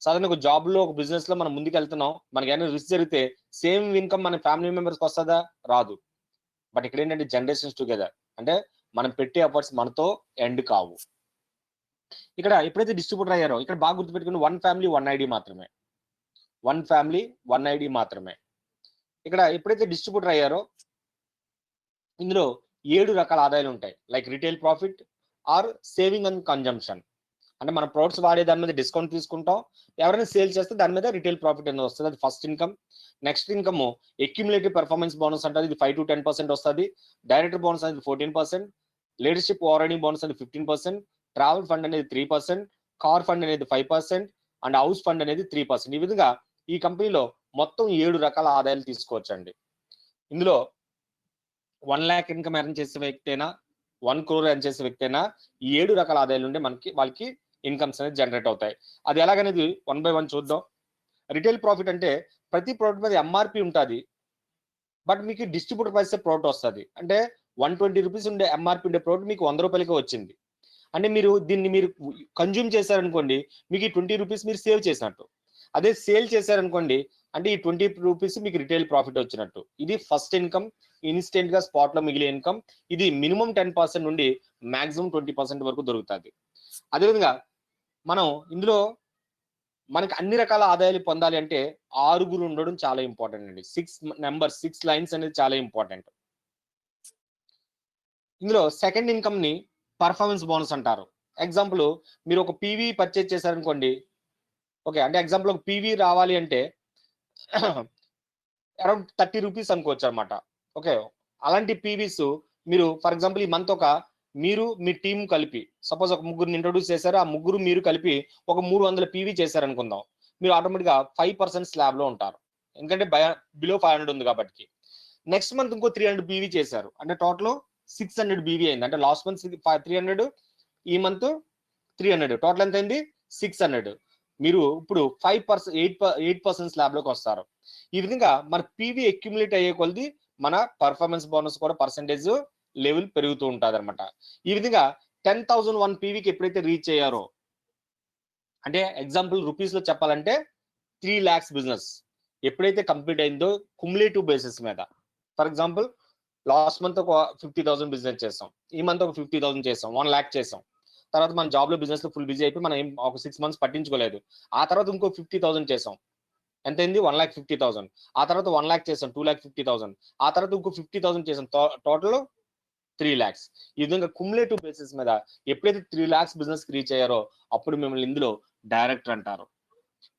సాధారణ ఒక జాబ్ లో, ఒక బిజినెస్ లో మనం ముందుకు వెళ్తున్నాం, మనకి ఏమైనా రిస్క్ జరిగితే సేమ్ ఇన్కమ్ మన ఫ్యామిలీ మెంబర్స్కి వస్తుందా? రాదు. బట్ ఇక్కడ ఏంటంటే జనరేషన్స్ టుగెదర్, అంటే మనం పెట్టే ఎఫర్ట్స్ మనతో ఎండ్ కావు. ఇక్కడ ఎప్పుడైతే డిస్ట్రిబ్యూటర్ అయ్యారో ఇక్కడ బాగా గుర్తుపెట్టుకుని 1 ఫ్యామిలీ 1 ఐడి మాత్రమే, 1 ఫ్యామిలీ 1 ఐడి మాత్రమే. ఇక్కడ ఎప్పుడైతే డిస్ట్రిబ్యూటర్ అయ్యారో ఇందులో 7 రకాల ఆదాయాలు ఉంటాయి, like retail profit or saving and consumption. అంటే మన ప్రొడక్ట్స్ వాడే దాని మీద డిస్కౌంట్ తీసుకుంటాం, ఎవరైనా సేల్ చేస్తే దాని మీద రిటైల్ ప్రాఫిట్ అనేది వస్తుంది, అది first income. Next income accumulative performance bonus అంటే ఇది 5 to 10% వస్తుంది, డైరెక్టర్ బోనస్ అనేది 14%, లీడర్షిప్ ఓవర్ బోనస్ అనేది 15%, ట్రావెల్ ఫండ్ అనేది 3%, కార్ ఫండ్ అనేది 5% అండ్ హౌస్ ఫండ్ అనేది 3%. ఈ విధంగా ఈ కంపెనీలో మొత్తం 7 రకాల ఆదాయాలు తీసుకోవచ్చండి. ఇందులో 1 lakh ఇన్కమ్ ఎర్న్ చేసే వ్యక్తి అయినా, 1 crore ఎర్న్ చేసే వ్యక్తి అయినా ఈ 7 రకాల ఆదాయాలు ఉంటే వాళ్ళకి ఇన్కమ్స్ అనేది జనరేట్ అవుతాయి. అది ఎలాగనేది 1 by 1 చూద్దాం. రిటైల్ ప్రాఫిట్ అంటే ప్రతి ప్రోడక్ట్ మీద ఎంఆర్పి ఉంటుంది, బట్ మీకు డిస్ట్రిబ్యూటర్ ప్రైస్ ప్రోడక్ట్ వస్తుంది. అంటే 120 రూపీస్ ఉండే ఎంఆర్పి ఉండే ప్రోడక్ట్ మీకు 100 రూపాయలకి వచ్చింది. అంటే దీన్ని మీరు కన్జ్యూమ్ చేశారనుకోండి, మీకు ఈ 20 రూపీస్ మీరు సేవ్ చేసినట్టు. అదే సేల్ చేశారనుకోండి, అంటే ఈ 20 రూపీస్ మీకు రిటైల్ ప్రాఫిట్ వచ్చినట్టు. ఇది ఫస్ట్ ఇన్కమ్, ఇన్స్టెంట్ గా స్పాట్ లో మిగిలే ఇన్కమ్. ఇది మినిమం 10% నుండి మాక్సిమం 20% వరకు దొరుకుతుంది. అదేవిధంగా మనం ఇందులో మనకి అన్ని రకాల ఆదాయాలు పొందాలి అంటే 6 ఉండడం చాలా ఇంపార్టెంట్ అండి. 6 లైన్స్ అనేది చాలా ఇంపార్టెంట్. ఇందులో సెకండ్ ఇన్కమ్ ని పర్ఫార్మెన్స్ బోనస్ అంటారు. ఎగ్జాంపుల్, మీరు ఒక పీవీ పర్చేజ్ చేశారనుకోండి, ఓకే, అంటే ఎగ్జాంపుల్ ఒక పీవీ రావాలి అంటే అరౌండ్ 30 రూపీస్ అనుకోవచ్చు అనమాట. ఓకే, అలాంటి పీవీస్ మీరు ఫర్ ఎగ్జాంపుల్ ఈ మంత్ మీరు మీ టీం కలిపి సపోజ్ ఒక ముగ్గురిని ఇంట్రొడ్యూస్ చేశారు, ఆ ముగ్గురు మీరు కలిపి ఒక 300 పీవీ చేశారనుకుందాం, మీరు ఆటోమేటిక్ గా 5% స్లాబ్ లో ఉంటారు, ఎందుకంటే బిలో 500 ఉంది కాబట్టి. నెక్స్ట్ మంత్ ఇంకో 300 పీవీ చేశారు, అంటే టోటల్ 600 బీవీ అయింది. అంటే లాస్ట్ మంత్ 300, ఈ మంత్ 300, టోటల్ ఎంత అయింది? 600. మీరు ఇప్పుడు 5%, 8% స్లాబ్ లోకి వస్తారు. ఈ విధంగా మన పీవీ అక్యుములేట్ అయ్యే కొలది మన పర్ఫార్మెన్స్ బోనస్ కూడా పర్సెంటేజ్ లెవెల్ పెరుగుతూ ఉంటుంది అనమాట. ఈ విధంగా 10,001 పీవీకి ఎప్పుడైతే రీచ్ అయ్యారో, అంటే ఎగ్జాంపుల్ రూపీస్ లో చెప్పాలంటే 3 lakhs బిజినెస్ ఎప్పుడైతే కంప్లీట్ అయిందో కుములేటివ్ బేసిస్ మీద, ఫర్ ఎగ్జాంపుల్ లాస్ట్ మంత్ ఒక 50,000 బిజినెస్ చేసాం, ఈ మంత్ ఒక 50,000 చేసాం, 1 lakh చేసాం. తర్వాత మన జాబ్ లో బిజినెస్ లో ఫుల్ బిజీ అయిపోయి మనం ఒక 6 months పట్టించుకోలేదు. ఆ తర్వాత ఇంకో 50,000 చేసాం, ఎంత అయింది? 1,50,000. ఆ తర్వాత 1 lakh చేసాం, 2,50,000. ఆ తర్వాత ఇంకో 50,000 చేసాం, టోటల్ 3 lakhs. ఈ విధంగా కుములేటివ్ బేసిస్ మీద ఎప్పుడైతే 3 lakhs బిజినెస్ రీచ్ అయ్యారో అప్పుడు మిమ్మల్ని ఇందులో డైరెక్టర్ అంటారు.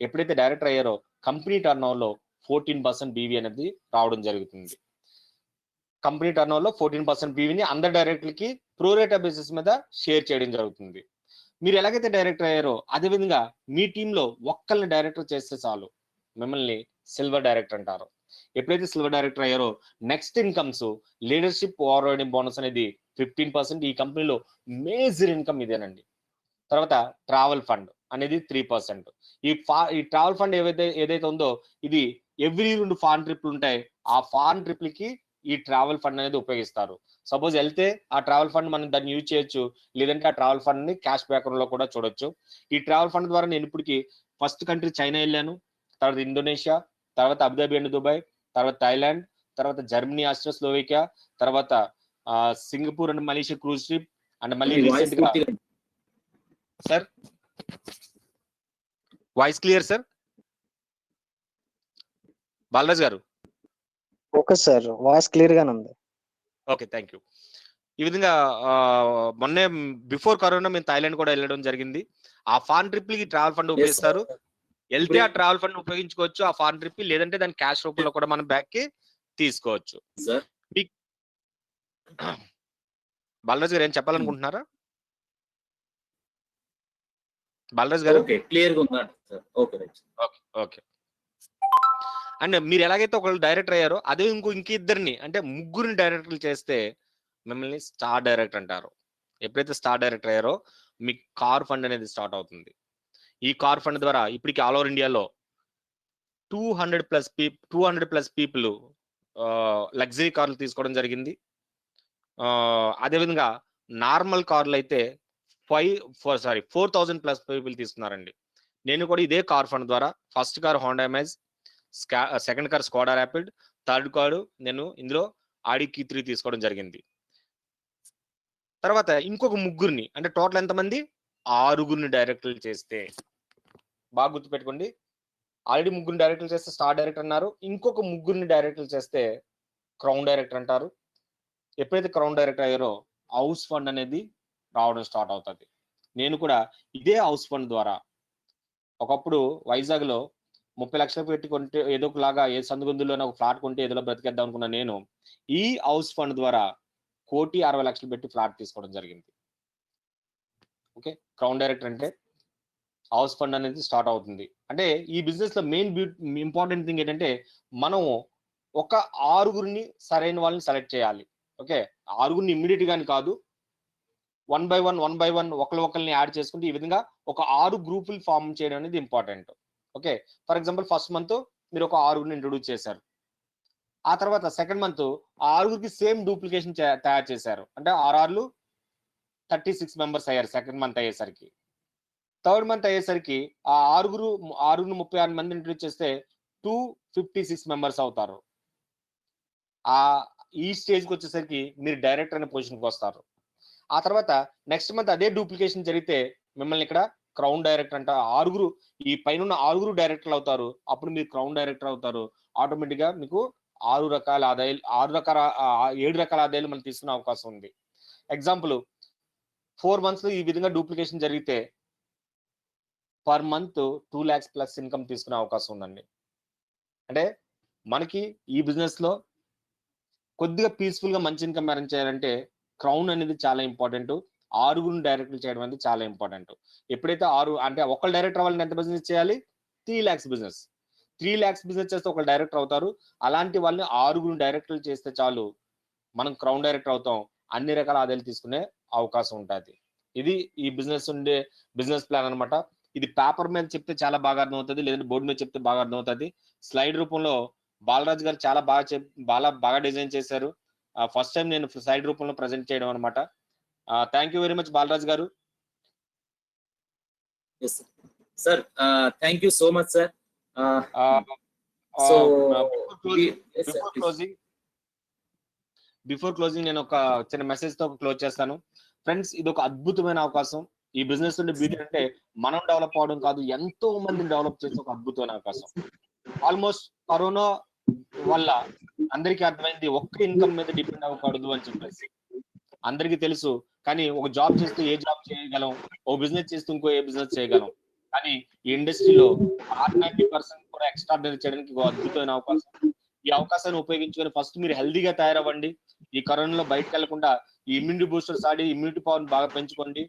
ఎప్పుడైతే డైరెక్టర్ అయ్యారో కంపెనీ టర్న్ ఓవర్ లో 14% బీవీ అనేది రావడం జరుగుతుంది. కంపెనీ టర్న్ ఓవర్ లో 14% బీవీని అందరు డైరెక్టర్లకి ప్రోరేటా బేసిస్ మీద షేర్ చేయడం జరుగుతుంది. మీరు ఎలాగైతే డైరెక్టర్ అయ్యారో అదే విధంగా మీ టీంలో ఒక్కరిని డైరెక్టర్ చేస్తే చాలు, మిమ్మల్ని సిల్వర్ డైరెక్టర్ అంటారు. ఎప్పుడైతే సిల్వర్ డైరెక్టర్ అయ్యారో నెక్స్ట్ ఇన్కమ్స్ లీడర్షిప్ ఓవర్రైడింగ్ బోనస్ అనేది 15%. ఈ కంపెనీలో మేజర్ ఇన్కమ్ ఇదేనండి. తర్వాత ట్రావెల్ ఫండ్ అనేది 3%. ఈ ట్రావెల్ ఫండ్ ఏదైతే ఉందో ఇది ఎవ్రీ 2 ఫారెన్ ట్రిప్లు ఉంటాయి. ఆ ఫారెన్ ట్రిప్లకి ఈ ట్రావెల్ ఫండ్ అనేది ఉపయోగిస్తారు. సపోజ్ వెళ్తే ఆ ట్రావెల్ ఫండ్ మనం దాన్ని యూజ్ చేయొచ్చు, లేదంటే ఆ ట్రావెల్ ఫండ్ ని క్యాష్ బ్యాక్ లో కూడా చూడొచ్చు. ఈ ట్రావెల్ ఫండ్ ద్వారా నేను ఇప్పటికి ఫస్ట్ కంట్రీ చైనా వెళ్ళాను, తర్వాత ఇండోనేషియా, తర్వాత అబుదాబి అండ్ దుబాయ్, తర్వాత థాయిలాండ్, తర్వాత జర్మనీ, ఆస్ట్రియా, స్లోవేకియా, తర్వాత Singapore and Malaysia cruise trip, and మళ్ళీ రీసెంట్ గా sir voice clear sir Balaraj గారు? ఓకే సార్, వాయిస్ క్లియర్ గానే ఉంది. Okay, thank you. ఈ విధంగా మొన్నే బిఫోర్ కరోనా మేము థాయిలాండ్ కూడా వెళ్ళడం జరిగింది. ఆ ఫారెన్ ట్రిప్ కి ట్రావెల్ ఫండ్ ఉపయోగిస్తారు. వెళ్తే ఆ ట్రావెల్ ఫండ్ ఉపయోగించుకోవచ్చు ఆ ఫారెన్ ట్రిప్, లేదంటే దాని క్యాష్ రూపంలో కూడా మనం బ్యాక్ కి తీసుకోవచ్చు. బాలరాజ్ గారు ఏం చెప్పాలనుకుంటున్నారా? బాలరాజ్ గారు క్లియర్ గా ఉందా? ఓకే. అండ్ మీరు ఎలాగైతే ఒకళ్ళు డైరెక్టర్ అయ్యారో అదే ఇంక ఇద్దరిని అంటే ముగ్గురిని డైరెక్టర్లు చేస్తే మిమ్మల్ని స్టార్ డైరెక్టర్ అంటారు. ఎప్పుడైతే స్టార్ డైరెక్టర్ అయ్యారో మీకు కార్ ఫండ్ అనేది స్టార్ట్ అవుతుంది. ఈ కార్ ఫండ్ ద్వారా ఇప్పటికి ఆల్ ఓవర్ ఇండియాలో 200+ పీపుల్ లగ్జరీ కార్లు తీసుకోవడం జరిగింది. అదేవిధంగా నార్మల్ కార్లు అయితే 4,000+ పీపుల్ తీసుకున్నారండి. నేను కూడా ఇదే కార్ ఫండ్ ద్వారా first car Honda amaze, second car Skoda rapid, third car నేను ఇందులో ఆడి Q3 తీసుకోవడం జరిగింది. తర్వాత ఇంకొక ముగ్గురిని అంటే టోటల్ ఎంతమంది 6గురిని డైరెక్టర్లు చేస్తే, బాగా గుర్తుపెట్టుకోండి, ఆల్రెడీ ముగ్గురిని డైరెక్టర్లు చేస్తే స్టార్ డైరెక్టర్ అన్నారు, ఇంకొక ముగ్గురిని డైరెక్టర్లు చేస్తే క్రౌన్ డైరెక్టర్ అంటారు. ఎప్పుడైతే క్రౌన్ డైరెక్టర్ అయ్యారో హౌస్ ఫండ్ అనేది రావడం స్టార్ట్ అవుతుంది. నేను కూడా ఇదే హౌస్ ఫండ్ ద్వారా ఒకప్పుడు వైజాగ్ లో 30 లక్షలు పెట్టి కొంటే ఏదో ఒకలాగా ఏ సందుగుందులోనే ఒక ఫ్లాట్ కొంటే ఏదో బ్రతికేద్దాం అనుకున్నా నేను ఈ హౌస్ ఫండ్ ద్వారా 1,60,00,000 పెట్టి ఫ్లాట్ తీసుకోవడం జరిగింది. ఓకే, క్రౌన్ డైరెక్టర్ అంటే హౌస్ ఫండ్ అనేది స్టార్ట్ అవుతుంది. అంటే ఈ బిజినెస్ లో మెయిన్ ఇంపార్టెంట్ థింగ్ ఏంటంటే మనం ఒక 6గురిని సరైన వాళ్ళని సెలెక్ట్ చేయాలి. ఓకే, 6గురిని ఇమ్మీడియట్ గాని కాదు, 1 by 1 ఒకరిని యాడ్ చేసుకుంటే ఈ విధంగా ఒక 6 గ్రూపులు ఫామ్ చేయడం అనేది important. Okay, for example first month మీరు ఒక 6గురిని ఇంట్రొడ్యూస్ చేశారు. ఆ తర్వాత సెకండ్ మంత్ ఆ 6గురికి సేమ్ డూప్లికేషన్ తయారు చేశారు. అంటే 36 మెంబర్స్ అయ్యారు సెకండ్ మంత్ అయ్యేసరికి. థర్డ్ మంత్ అయ్యేసరికి ఆ 6గురు 36 మంది ఇంట్రొడ్యూస్ చేస్తే 256 మెంబర్స్ అవుతారు. ఈ స్టేజ్కి వచ్చేసరికి మీరు డైరెక్టర్ అనే పొజిషన్కి వస్తారు. ఆ తర్వాత నెక్స్ట్ మంత్ అదే డూప్లికేషన్ జరిగితే మిమ్మల్ని ఇక్కడ క్రౌన్ డైరెక్టర్ అంట, 6గురు ఈ పైన 6గురు డైరెక్టర్లు అవుతారు. అప్పుడు మీరు క్రౌన్ డైరెక్టర్ అవుతారు. ఆటోమేటిక్ గా మీకు 7 రకాల ఆదాయాలు మనం తీసుకునే అవకాశం ఉంది. ఎగ్జాంపుల్ 4 months లో ఈ విధంగా డూప్లికేషన్ జరిగితే పర్ మంత్ 2 lakhs+ ఇన్కమ్ తీసుకునే అవకాశం ఉందండి. అంటే మనకి ఈ బిజినెస్ లో కొద్దిగా పీస్ఫుల్ గా మంచి ఇన్కమ్ అరేంజ్ చేయాలంటే క్రౌన్ అనేది చాలా ఇంపార్టెంట్. 6గురిని డైరెక్టర్లు చేయడం అనేది చాలా ఇంపార్టెంట్. ఎప్పుడైతే అంటే ఒకళ్ళు డైరెక్టర్ వాళ్ళని ఎంత బిజినెస్ చేయాలి? 3 lakhs బిజినెస్. 3 lakhs బిజినెస్ చేస్తే ఒక డైరెక్టర్ అవుతారు. అలాంటి వాళ్ళని 6గురిని డైరెక్టర్లు చేస్తే చాలు మనం క్రౌన్ డైరెక్టర్ అవుతాం. అన్ని రకాల ఆదాయాలు తీసుకునే అవకాశం ఉంటుంది. ఇది ఈ బిజినెస్ ఉండే బిజినెస్ ప్లాన్ అనమాట. ఇది పేపర్ మీద చెప్తే చాలా బాగా అర్థమవుతుంది, లేదంటే బోర్డు మీద చెప్తే బాగా అర్థమవుతుంది. స్లైడ్ రూపంలో బాలరాజ్ గారు చాలా బాగా డిజైన్ చేశారు. ఫస్ట్ టైం నేను స్లైడ్ రూపంలో ప్రజెంట్ చేయడం అనమాట. Thank you very much Balaraj garu. Sir thank you so much sir. Before closing నేను ఒక చిన్న మెసేజ్ తో క్లోజ్ చేస్తాను. ఫ్రెండ్స్, ఇది ఒక అద్భుతమైన అవకాశం. ఈ బిజినెస్ నుండి బ్యూటీ అంటే మనం డెవలప్ అవడం కాదు, ఎంతో మందిని డెవలప్ చేసే ఒక అద్భుతమైన అవకాశం. ఆల్మోస్ట్ కరోనా వల్ల అందరికీ అర్థమైంది ఒక్క ఇన్కమ్ మీద డిపెండ్ అవ్వకూడదు అని చెప్పేసి. అందరికీ తెలుసు, కానీ ఒక జాబ్ చేస్తూ ఏ జాబ్ చేయగలం, ఓ బిజినెస్ చేస్తూ ఇంకో ఏ బిజినెస్ చేయగలం. కానీ ఈ ఇండస్ట్రీలో 90% కూడా ఎక్స్ట్రాడినరీ చేయడానికి ఒక అద్భుతమైన అవకాశం. ఈ అవకాశాన్ని ఉపయోగించుకొని ఫస్ట్ మీరు హెల్దీగా తయారవ్వండి. ఈ కరోనాలో బయటకు వెళ్లకుండా ఈ ఇమ్యూనిటీ బూస్టర్స్ ఆడి ఇమ్యూనిటీ పవర్ బాగా పెంచుకోండి.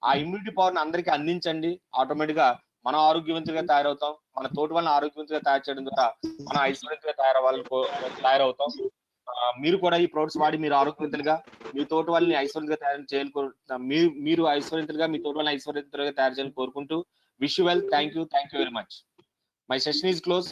ఆ ఇమ్యూనిటీ పవర్ ని అందరికీ అందించండి. ఆటోమేటిక్ గా మనం ఆరోగ్యవంతులుగా తయారవుతాం. మన తోటి వాళ్ళని ఆరోగ్యవంతులుగా తయారు చేయడం ద్వారా మనం ఐశ్వర్యంగా తయారవుతాం. మీరు కూడా ఈ ప్రొడక్ట్స్ వాడి మీరు ఆరోగ్యవంతులుగా మీ తోటి వాళ్ళని ఐశ్వర్యంగా తయారు చేయాలని మీరు ఐశ్వర్యంతులుగా మీ తోటి వాళ్ళని ఐశ్వర్యంతులుగా తయారు చేయాలని కోరుకుంటూ wish you well. Thank you very much. My session is close.